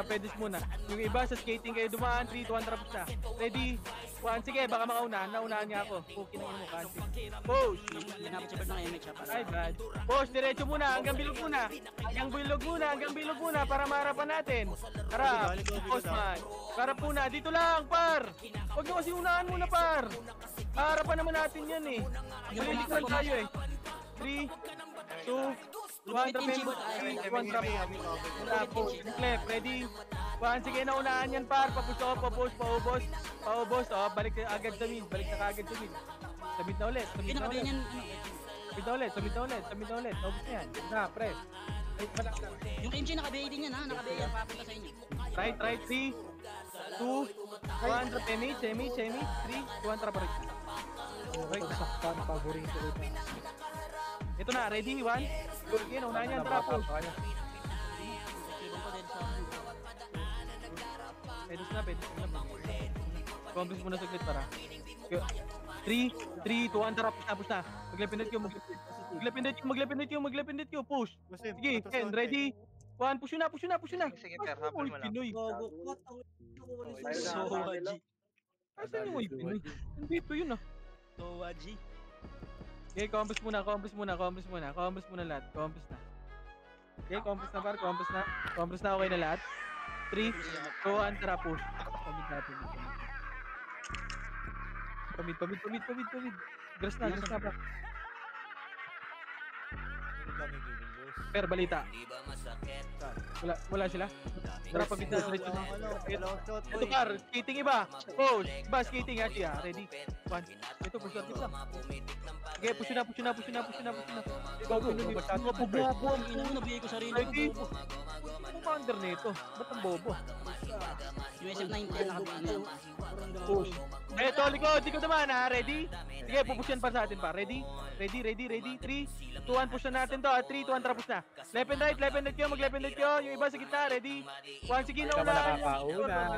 Pedis muna. Yung iba sa skating kayo dumaan, 3, 2, 1 drop push na. Ready? 1, sige, baka naunahan niya ako. Pukin ang mo, cancel. Push. Linapit siya ng image ha. Ay, bad. Push, diretso muna, hanggang bilog muna, para maharapan natin. Harap, postman. Harap muna, dito lang, par. Huwag nyo kasi unahan muna, par. Harapan naman natin yan eh. Malilikuan tayo eh. 3, 2, 1 drop in. 1 drop in. Tapos, left, ready? 1, sige, naunahan yan, par. Papush, paubos. O, balik na agad sa mid. Sabit na ulit. Hindi nakabayan yan. Sabit na ulit. Ubus na yan. Na, press. Yung MJ nakabayan din yan ha. Nakabayan papunta sa inyo. Right, 3, 2, 1, drop image, 3, 2, 1, trap right. Right, saktan, paborito ko ito. Ito na, ready, 1. Sige, unahan yan, trap. Pedos na. Compress muna saglit para. 3, 2, 1, trap. Tapos na. Maglapindot yung push. Sige, Ken, ready. 1, push na. Sige, per, habol mo lang. Pinoy. Sowaji. Asan yung Pinoy? Nandito yun ah. Sowaji. Okay, compass muna lahat. Compass na. Okay, compass na par, compass na. Compass na, okay na lahat. 3, 2, 1, tara, push. Pamid natin. Pamid. Grass na, par. Per, balita. Wala sila. Tara, pamid na sila. Ito par, skating iba. Push, iba, skating ha siya. Ready? 1. Ito, push natin lang. Okay, push na. Ikaw, Bobo, ang ina mo, nabigay ko sarili Ready? ko. Bobo. Ano ba under nito? Ba't ang bobo? USF 19 nakabigyan. Push. Eto, likod naman ha. Ready? Sige, pupusyan pa sa atin pa. Ready? 3, 2, 1, push na natin to. 3, 2, 1, tara, push na. Left and right kayo, mag-left and right kayo. Yung iba sa gitna, ready? 1, sige na Ikaw ba una. nakakauna?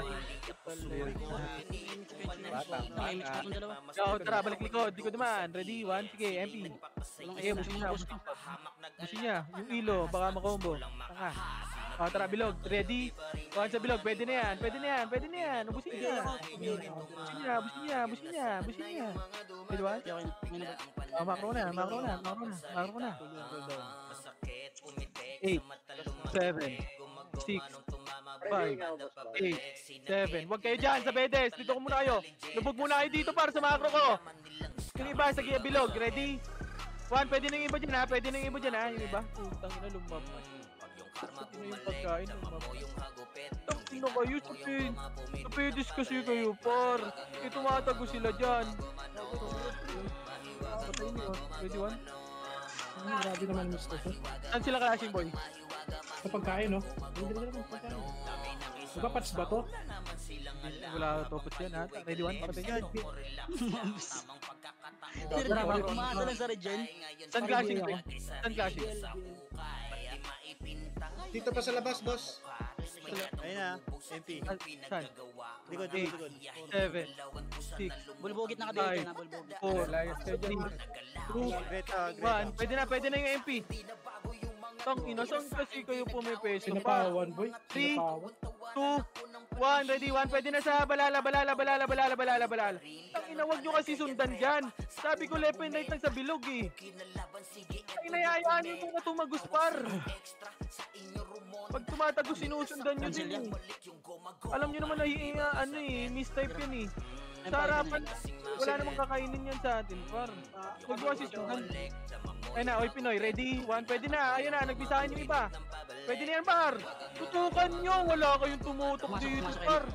Nakimix pa itong dalawa. Yo, tara, balik likod naman. Ready? 1, sige, MP. Sige, push niya. Push niya. Yung ilo, baka makombo. Tanga. Tara, bilog. Ready? 1 sa bilog. Pwede na yan. Ubusin niya. Busin niya. Pwede ba? Macro na. 8, 7, 6, 5, 8, 7. Huwag kayo dyan sa bedes. Dito ko muna kayo. Lubog muna kayo dito para sa macro ko. Yung iba sa bilog. Ready? 1, pwede na yung iba dyan ha. Yung iba. Putang ina, lumabas. Pati na yung pagkain. Tangina kayo sa pedis kasi kayo par. Tumatago sila dyan. Patay niyo. Ready 1? Grabe naman gusto ko. Saan sila crashing boy? Sa pagkain, no? Hindi naman pagkain. Diba patch ba to? Wala topos yan ha. Ready 1? Patay niyo. Kumata lang sa regen. Saan clashing? Saan clashing? Dito pa sa labas, boss. Ayun na, MP. Saan? Likod. 7, 6, Bulbogit na kabigyan na, bulbogit. 4, Layas kayo dyan. 1. Pwede na yung MP. Tang ina, saan kasi kayo pumipeso pa? Sinapawan, boy. 3, Sinapawan. 2, 1, ready, 1. Pwede na sa balala. Tang ina, wag nyo kasi sundan dyan. Sabi ko left and right lang sa bilog eh. Ang inayayaan nyo muna tumagos par. Pag tumatagos sinusundan nyo din eh. Alam nyo naman na mistype yan eh. Sa harapan, wala namang kakainin yan sa atin par. Huwag nyo kasi sundan. Ayun na, oy Pinoy, ready? 1, pwede na. Ayun na, nagbisahan yung iba. Pwede na yan, par. Tutukan nyo. Wala kayong tumutok dito, par.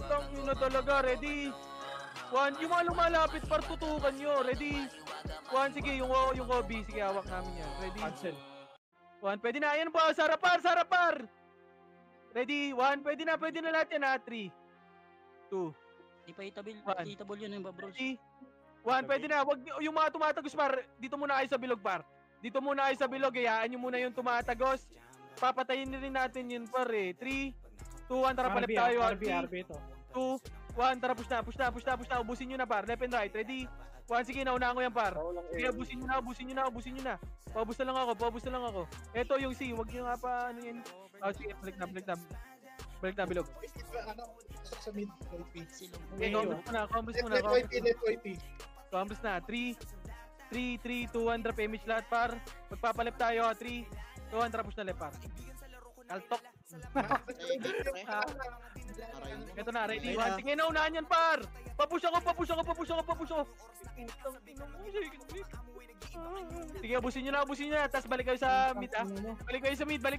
Tangin na talaga. Ready? 1, yung mga lumalapit, par, tutukan nyo. Ready? 1, sige, yung Kobe. Sige, hawak namin yan. Ready? Cancel. 1, pwede na. Ayan po, sarapar. Ready? 1, pwede na lahat yan, ha? 3, 2, Di pa One. itable yun yung babros. 3, 1, pwede na. Wag yung mga tumatagos par, dito muna kayo sa bilog par. Dito muna kayo sa bilog, hayaan nyo muna yung tumatagos. Papatayin rin natin yun par eh. 3, 2, 1, tara palip tayo. RB to. 2, 1, tara push na. Ubusin nyo na par. Left and right, ready? 1, sige, naunahan ko yan par. Sige, ubusin nyo na. Paubos na lang ako. Eto yung C, wag nyo nga pa, ano yan. Sige, balik na bilog. Ano? Sa mid, OP. Okay, compass muna. Left OP. Compass na. 3, 2, 1, drop image lahat par. Magpapalip tayo. 3, 2, 1, drop push na left par. Kaltok. Ito na, ready? 1, sige na, unahan yan par. Papush ako. Sige, ubusin nyo na. Tapos balik kayo sa mid ha. Balik na sa mid. Balik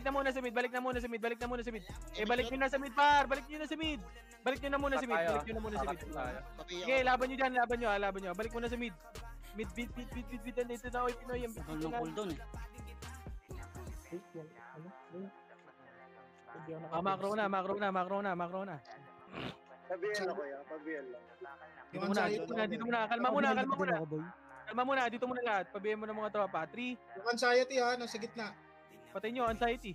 na muna sa mid. Balik nyo na sa mid par. Balik nyo na muna sa mid. Sige, laban nyo dyan. Balik muna sa mid. Mid. Dito na, oy Pinoy. Ang cooldown eh. Macro na. Pabiel ako yan, pabiel lang. Dito muna. Kalma muna. Dito muna lahat. Pabihin mo ng mga tropa. 3, Yung anxiety ha, nasa gitna. patay nyo, anxiety.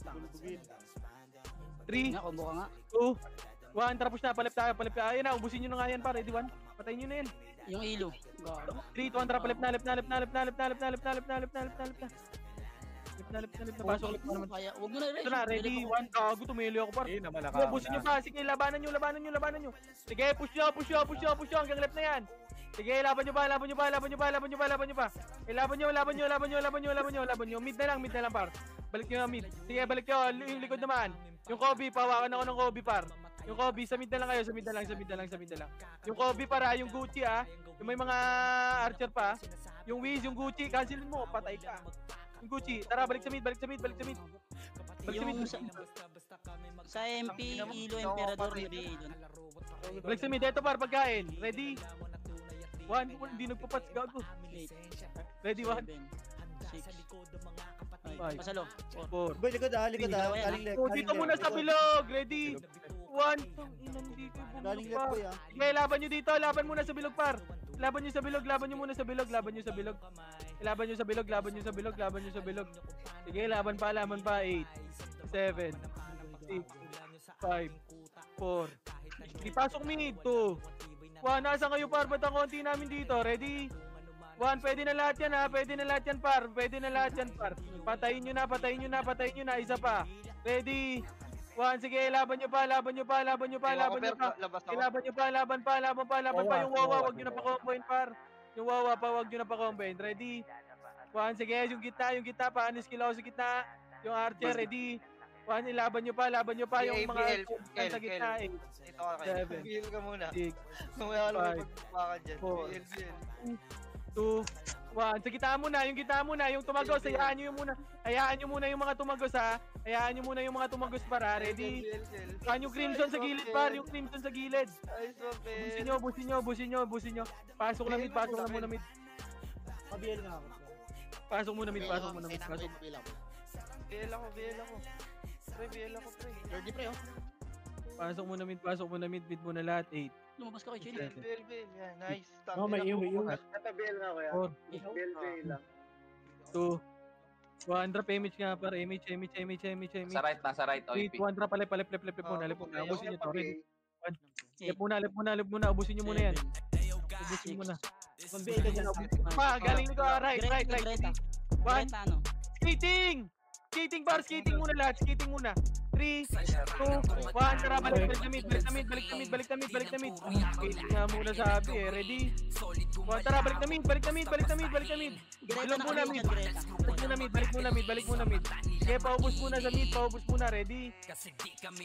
3, Nga, combo ka nga. 2, 1, tara push na, palip tayo. Ayun na, ubusin nyo na nga yan par. Ready 1, patayin nyo na yan. Yung ilo. 3, 2, 1, tara palip na. Pasok ulit mo naman. Kaya, huwag mo na rin. Ito na, ready 1, gago, tumili ako par. Hindi na malakaw Ubusin nyo pa, sige, labanan nyo. Sige, push nyo, hanggang left na yan. Sige, laban nyo pa. Laban nyo. Laban nyo. Mid na lang, par. Balik nyo ang mid. Sige, balik nyo. Yung likod naman. Yung Kobe, pawakan ako ng Kobe, par. Yung Kobe, sa mid na lang kayo. Sa mid na lang. Yung Kobe, para. Yung Gucci, Yung may mga archer pa. Yung Wiz, yung Gucci. Cancelin mo. Patay ka. Yung Gucci. Tara, balik sa mid. Yung sa MP, Ilo, Emperador, Ilo. Balik sa mid. Ito, par. Pagkain. Ready? 1. Hindi nagpapats. Gago. 8, Ready, 1. 6, 5, 5, pasalo. 4. Boy, likod Galing left. Dito muna sa bilog. Ready? 1. Dito. Galing left boy Sige, laban nyo dito. Laban muna sa bilog, par. Laban nyo muna sa bilog. Laban nyo sa bilog. Sige, laban pa. 8, 7, 6, 5, 4. Ipasok mid. 2, 1. Nasa kayo, par. Ba't ang konti namin dito? Ready? 1. Pwede na lahat yan, par. Patayin nyo na. Isa pa. Ready? 1. Sige, laban nyo pa. Laban pa. Yung wawa, wag nyo na pa-combine, par. Yung wawa pa, wag nyo na pa-combine. Ready? 1. Sige, yung gitna. Paanis kilaw sa gitna. Yung archer, ready? 1. Ilaban nyo pa. Yung mga sa gitna. 8, Ito ka kayo. 7, Feel ka muna. 6, Mamaya ka naman 5, pagpapakan dyan. 4, 2, 1. Sa gitna muna. Yung tumagos, hayaan nyo muna yung mga tumagos, Hayaan nyo muna yung mga tumagos, para. Ready? Yung Crimson sa gilid, par. Yung Crimson sa gilid. Ayos mo, Busin nyo. Pasok na muna mid. Mabiel nga ako. Pasok muna mid. BL ako. Pre. Ready pre oh. Pasok muna mid. Mid muna lahat. 8, Lumabas ka kay Chino. BL. Yan, nice. Oh, may iwi. 4, 2, 1. Drop image nga, par. Image. Nasa right, OIP. 1. Drop, lep muna. Ubusin nyo to. Ready? 1. Lep muna. Ubusin nyo muna yan. Mabiel ka dyan. Pa, galing nito. Right. Greta. 1. Greta, ano? Skating, par. Skating muna lahat. 3, 2, 1. Tara, balik na mid. Skating nga muna sabi, Ready? 1. Tara, balik na mid. Greta na Muna kami mid. dyan, Greta. Balik muna mid. Sige, paubos muna sa mid. Ready?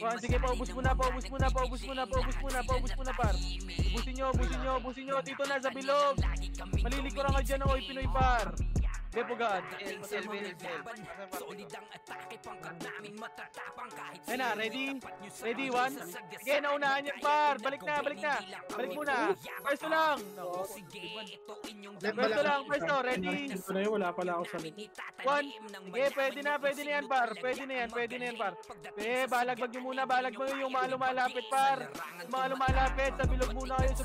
1. Sige, paubos muna, par. Ubusin nyo. Dito na sa bilog. Malilikuran ka dyan ng Oy Pinoy, par. Depogad. Ayun na, ready? 1. Sige, naunahan yan, par. Balik na. Balik muna. Pwesto lang. Ready? Ito na yun, wala pala ako sa link. 1. Sige, pwede na yan, par. Pwede na yan, par. Balagbag nyo muna. Yung mga lumalapit, par. Yung mga lumalapit. Sa bilog muna kayo.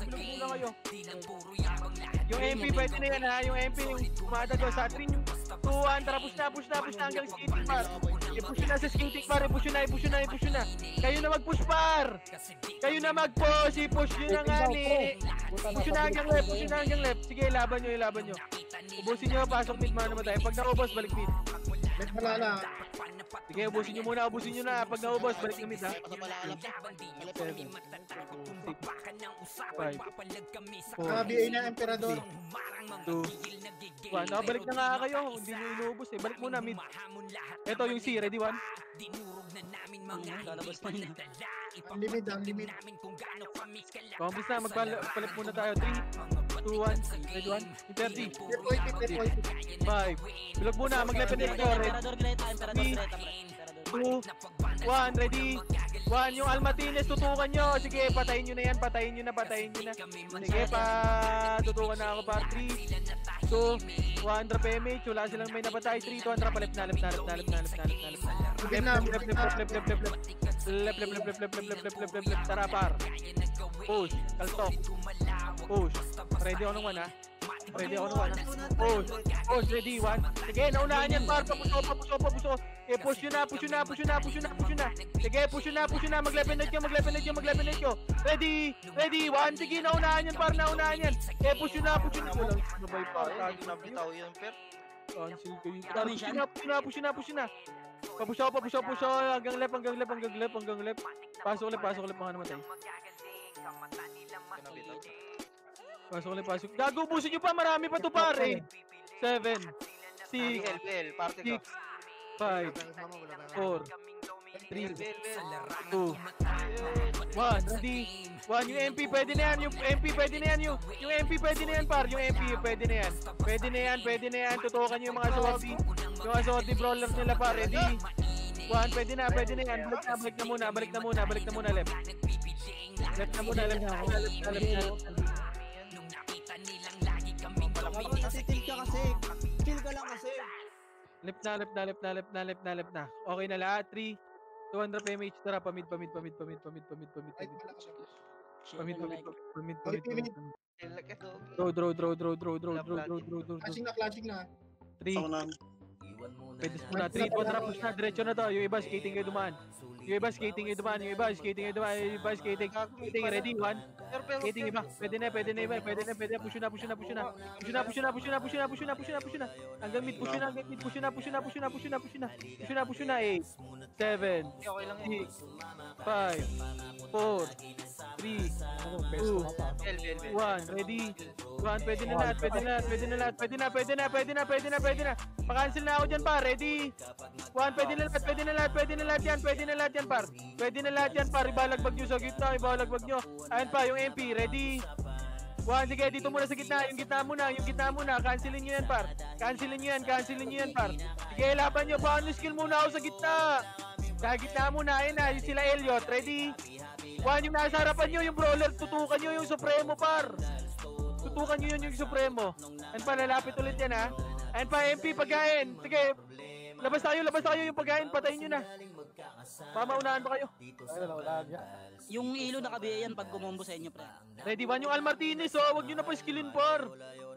Yung MP, pwede na yan, Yung MP, yung matagaw sa 3. 2-1. Tara, push na hanggang skating, par. I-push na sa skating, par. I-push na. Kayo na mag-push, par. I-push nyo na nga, Push na hanggang left. Sige, laban nyo. Ubusin nyo, pasok mid, mga naman tayo. Pag naubos, balik mid. Malala. Sige, ubusin nyo na. Pag naubos, balik na mid, 7, 6, 5, 4, BA na Emperador. 2, 1. Balik na nga kayo. Hindi nyo inuubos, Balik muna mid. Ito yung C. Ready? 1. Lalabas na yun. Ang limit. Kumbis na. Magpalit muna tayo. 3, 2, 1. Ready? 1. Interdi. 5. Bilog muna. Mag-level nito. Emperador, Greta. 2, 1. Ready? 1. Yung Almatines, tutukan nyo. Sige, patayin nyo na yan. Patayin nyo na. Sige, tutukan na ako, par. 3, 2, 1. Drop image. Wala silang may napatay. 3, 2, 1. Drop. Left na. Left. Tara, par. Push. Kaltok. Push. Ready ako nung 1, Push. Ready? 1. Sige, naunahan yan, par. Papuso. Push nyo na. Sige, push nyo na. Mag-level nyo. Ready? 1. Sige, naunahan yan, par. Push nyo na. Sabay pa. Nabitaw yun, per. Cancel kayo. Push na. Papuso. Hanggang left. Pasok left. Mga naman tayo. Pasok ulit, pasok. Gago, ubusin nyo pa. Marami pa to pare. 7, 6, BL, party ko. 5, 4, 3, 2, 1. Ready? 1. Yung MP pwede na yan. Yung MP pwede na yan. Yung MP pwede na yan par. Yung MP pwede na yan. Pwede na yan. Pwede na yan. Tutukan nyo yung mga sortie. Yung mga sortie brawlers nila par. Ready? 1. Pwede na. Pwede na yan. Balik na muna. Balik na muna. Balik na muna. Left. Left na muna. Left na. Left. Natitil ka kasi. Chill ka lang kasi. Left na. Okay na lahat. 3, 200 PMH. Tara, pamid. Ay, wala ka. Clashing na. 3. Pwede muna. 3, 2, push na. Diretso na to. Yung iba, skating kayo dumaan. Yung iba, skating. Ready? 1. Skating iba. Pwede na. Push na. Hanggang mid. Push na. 8, 7, 6, 5, 4, 3, 2, 1. Ready? 1. Pwede na lahat. Pa-cancel na ako dyan pa. Ready? 1. Pwede na lahat yan par. Ibalagbag nyo sa gitna. Ayan pa, yung MP. Ready? 1. Sige, dito muna sa gitna. Yung gitna muna. Cancelin nyo yan par. Sige, laban nyo. Paano skill muna ako sa gitna. Sa gitna muna. Ayun na. Yung sila Elliot. Ready? 1. Yung nasa harapan nyo. Yung brawler. Tutukan nyo yung Supremo par. Yung Supremo. Ayan pa, lalapit ulit yan ha. Ayan pa, MP, pagkain. Sige, labas tayo yung pagkain. Patayin nyo na. Mamaunahan ba kayo? Yung ilo nakabiya yan pag gumombo sa inyo, pre. Ready? 1 yung Al Martinez, oh. Huwag nyo na pa skillin par.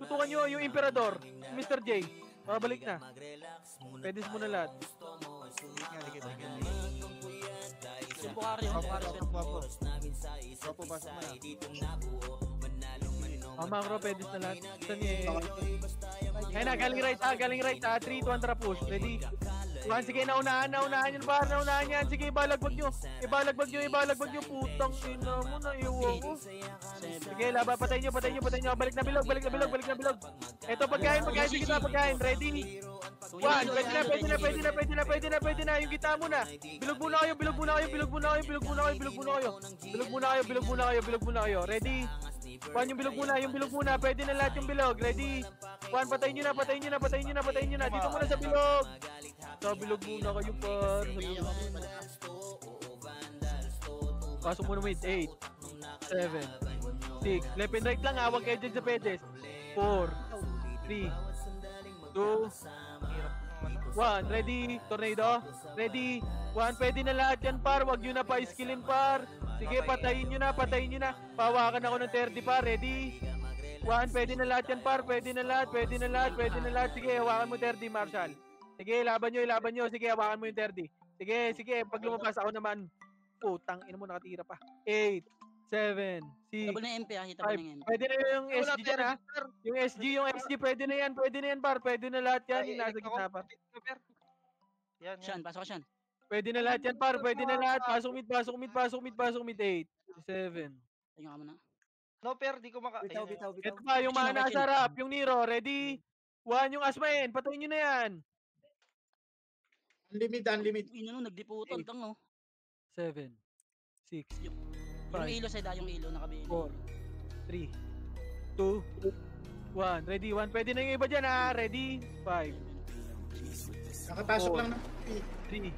Tutukan nyo yung Emperador. Mr. J. Babalik na. Pwede muna lahat. Bukari. Macro, pwede na lahat. Saan ayun na, galing right ha. 3, 2, push. Ready? 1, sige, naunahan yun par. Naunahan yan. Sige, ibalagbag nyo. Putang ina mo na, iwan ko. Sige, laban, patayin nyo. Balik na bilog. Eto, pagkain. Sige na, pagkain. Ready? 1, pwede na. Yung kita muna. Bilog muna kayo. Ready? 1, yung bilog muna. Pwede na lahat yung bilog. Ready? 1, patayin nyo na. Dito muna sa bilog. Sa bilog muna kayo par. Pasok muna mid. 8, 7, 6. Left and right lang ha. Huwag kayo dyan sa pedes. 4, 3, 2, 1. Ready? Tornado? Ready? 1, pwede na lahat yan par. Huwag nyo na pa-skillin par. Sige, patayin nyo na. Pawakan ako ng 30 par. Ready? 1, pwede na lahat yan par. Pwede na lahat. Sige, hawakan mo 30, Marshall. Sige, laban nyo. Sige, hawakan mo yung 30. Sige, pag lumabas ako naman. Putang ina mo, nakatira pa. 8, 7, 6, Double na MP ha, hita pa ng MP. Pwede na yung SG dyan ha. Yung SG, pwede na yan par. Pwede na lahat yan. Yung nasa gitna par. Yan. Shan, pasok ka Shan. Pwede na lahat yan par. Pasok mid. 8, 7. Tingnan ka muna. No, per, di ko Bitaw. Ito pa, yung mga nasa harap. Yung Nero, ready? 1, yung Asmain. Patayin nyo na yan. Unlimited. Nagdiputan tang oh. 7, 6, Yung 5, ilo yung ilo nakabiya. 4, 3, 2, 1. Ready? 1. Pwede na yung iba dyan ha. Ready? 5, Nakapasok lang na. 3,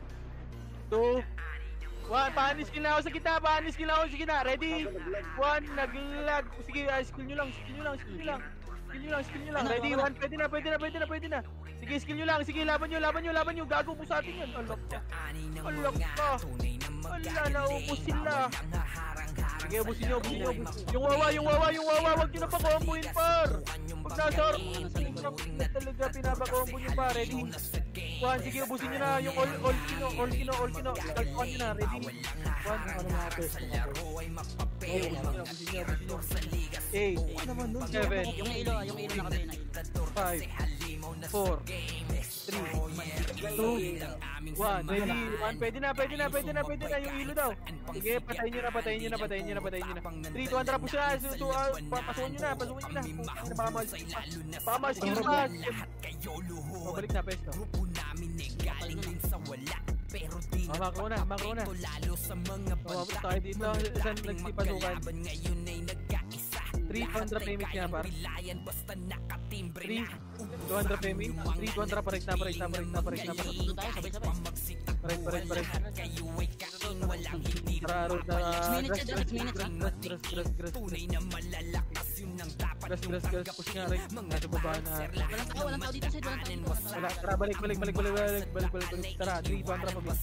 2, 1. Panis skill na ako sa gitna. Ready? 1. Naglag. Sige, skill nyo lang. Ready? 1. Pwede na. Sige, skill nyo lang. Sige, laban nyo. Gago mo sa atin yan. Alok ka. Wala, naubos sila. Sige, ubusin nyo. Yung wawa. Huwag nyo na pa-comboin par. Pag nasa harap talaga pinapa-combo nyo pa. Ready? 1. Sige, ubusin nyo na. Yung all kino. Kalpuan nyo na. Ready? 1. Ano mga pesto ka po? 8, 7, Yung ilo nakabiya na ilo. 5, 4, 3, 2, 1. Ready? 1. Pwede na. Yung ilo daw. Sige, patayin nyo na. 3, 2, 1, tara, push na. Pasukin nyo na. Baka ma-skill pa. Balik na, pesto. Makro na. Mababot tayo dito. Saan nagsipasukan? 3, 200 payment nga par. 3, 200 payment. 3, 200 parik na. Doon tayo, sabay-sabay. Parik. Tara, road na. Minutes Grass. Push nga rin. Nasa baba na. Walang tao dito, Sid. Walang tao dito. Wala. Tara, balik. Tara, 3, 200 pa ba?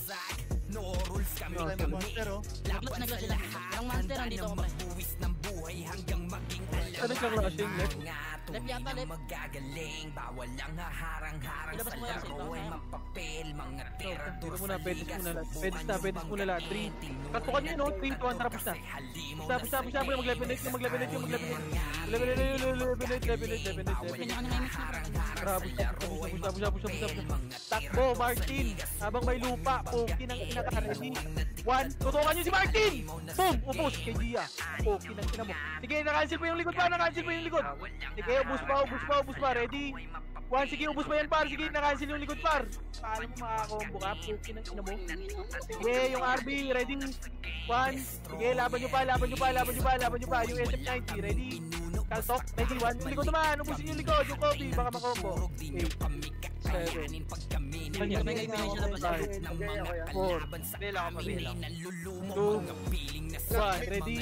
Naglas sila. Ang monster, nandito ako, pre. Saan nagka-rushing? Left? Left yata, left. Ilabas mo yan sa ito. Dito muna, pedis muna lahat. 3. Katukan nyo, no? 3, 2, 1, tara, push na. Push na, mag-lepenate. Kanya ka na may mix na. Tara, push na. Takbo, Martin. Habang may lupa, Poki ng ready. 1, tutukan nyo si Martin! Boom! Ubus kay Gia. Poki ng ina mo. Sige, na-cancel pa yung likod. Sige, ubus pa. Ready? 1, sige, ubus pa yan par. Sige, na-cancel yung likod par. Paano mo makakombo ka? Poki ng ina mo. Sige, yung RB, ready? 1, sige, laban nyo pa. Yung SF90, ready? Kaltok, ready? 1, yung likod naman. Ubusin yung likod. Yung Kobe, baka makombo. 8, 7, Kanya ka may finish na labas. 4, Bela ako, pabela. 2, 1, ready?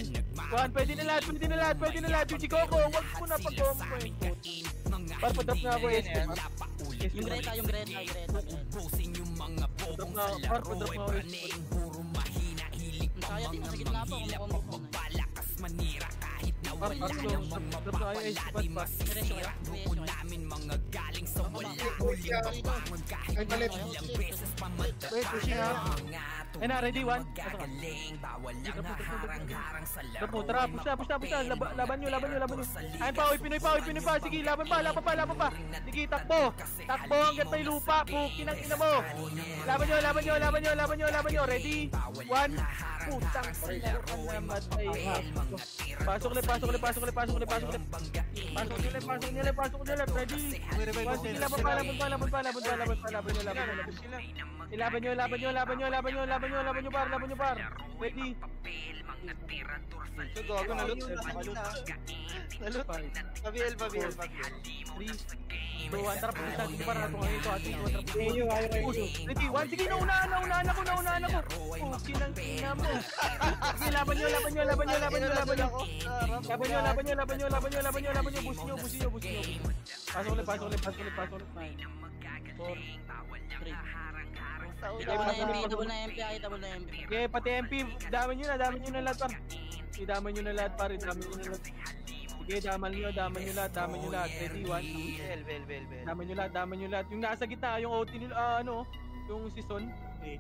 1, pwede na lahat. Yung Chikoko, wag mo na pag-combo ko yung coach. Para pa-drop nga ako SP. Yung Greta. Pa-drop nga ako SP. Kaya dito sa gitna po, kumakombo ko na. Drop na kayo SP. Diretso kaya. Ay, palit. Wait, pushing ha. Ay na, ready? 1. Drop mo, tara, push na. Laban nyo. Ayun pa, Pinoy pa. Sige, laban pa. Sige, takbo hanggat may lupa. Puki ng ina mo. Laban nyo. Ready? 1. Putang namatay. Pasok ulit. Ready? Laban nyo par. Ready? So, gago, nalut. Pabiel. 3, 2, 1, tara, push natin para natungin ito. Ready? 1, sige, naunahan ako. Puki ng ina mo. Sige, laban nyo. Busin nyo. Pasok ulit. 4, 3. Double na MP. Okay, pati MP, dami nyo na lahat par. Idama nyo na lahat par. Sige, daman nyo lahat. Ready? 1, 2. Daman nyo lahat. Yung nasa gitna, yung OT nila, yung season.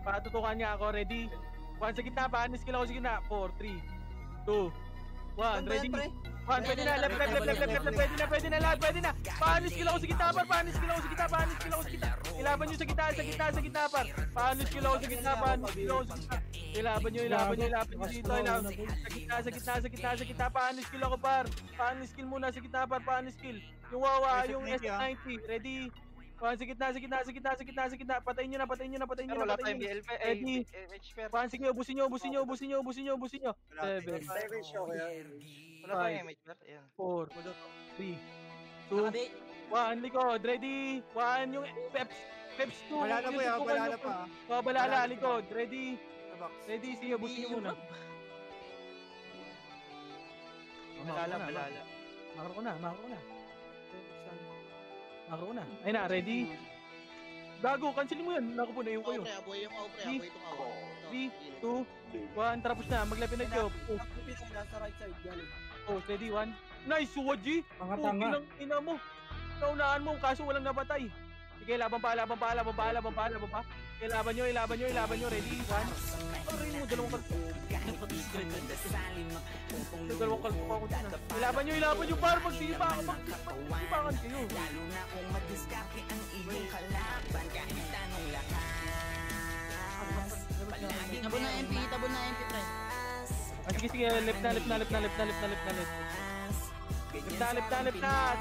Patutukan niya ako. Ready? 1 sa gitna, panis kill ako sa gitna. 4, 3, 2, 1, ready? 1, pwede na, left, pwede na lahat. Panis kill ako sa gitna par. Ilaban nyo sa gitna par. Panis kill ako sa gitna. Ilaban nyo dito. Sa gitna, panis kill ako par. Panis kill muna sa gitna par. Yung Wawa, yung SF90, ready? 1 sa gitna. Patayin nyo na. Wala tayong BLP. Ready? 1, sige, ubusin nyo. 7. Wala tayong MH. Ayan. 4, 3, 2, 1, likod. Ready? 1, yung Peps 2. Balala pa. Balala, likod. Ready? Sige, ubusin nyo muna. Balala. Makro ko na. Ayun na, ready? Gago, cancelin mo yan. Naku po, naiyon kayo. 3, 2, 1, tara push na. Mag-left and right kayo. Nasa right side, galing. Ready? 1. Nice, Suwaji! Tanga. Ilang ina mo. Naunahan mo, kaso walang napatay. Sige, laban pa. Sige, laban nyo. Ready? 1. Aray mo, dalawang kalpo. Dalawang kalpo pa ako dyan. Ilaban nyo, par. Magsigibangan kayo. Tabon na MP, pre. Sige, left na. Left na.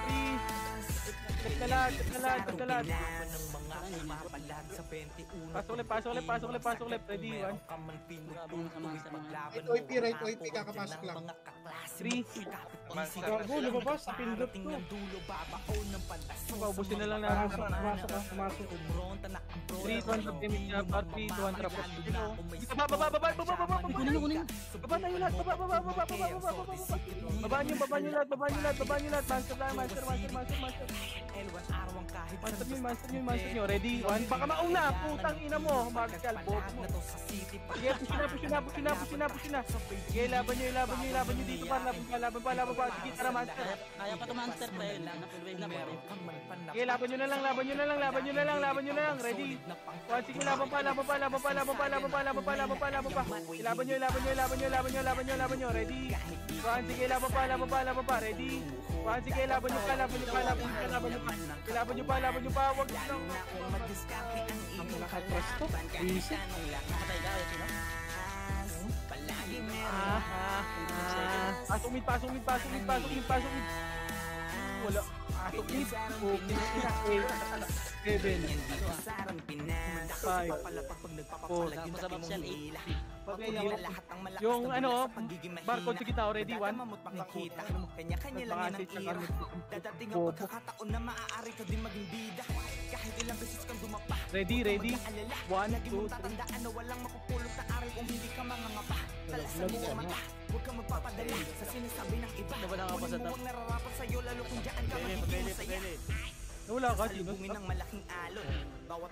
3. Left na lahat. Pasok left. Ready? 1. Right OP, kakapasok lang. 3. Gago, lumabas. Pindot ko. Paubusin na lang natin. Pumasok. 3, 200 damage na. Par 3, 200 tapos. Baba. Kunin. Baba tayo lahat. Baba. Babaan nyo lahat. Monster. Monster nyo. Ready? 1. Baka mauna. Putang ina mo. Martial. Bob mo. Sige, push na. Sige, laban nyo dito pa. Laban pa. Sige, tara monster. Kaya pa to monster, pre. Full wave na, pre. Sige, laban nyo na lang. Ready? 1. Sige, laban pa. Ilaban nyo. Ready? 1. Sige, laban pa. Ready? 1. Sige, laban nyo pa. Wag nyo lang. Nakatras to. Easy. Patay ka, sino? Pasok mid. Wala. Pasok mid. Okay na. 7. 5. 4. Tapos sa Babsyan, 8. Yung ano, barcode sa gitna. Ready? 1. Ready? 1, 2, 3. Wala ka pa sa top. Wala ka, Gino.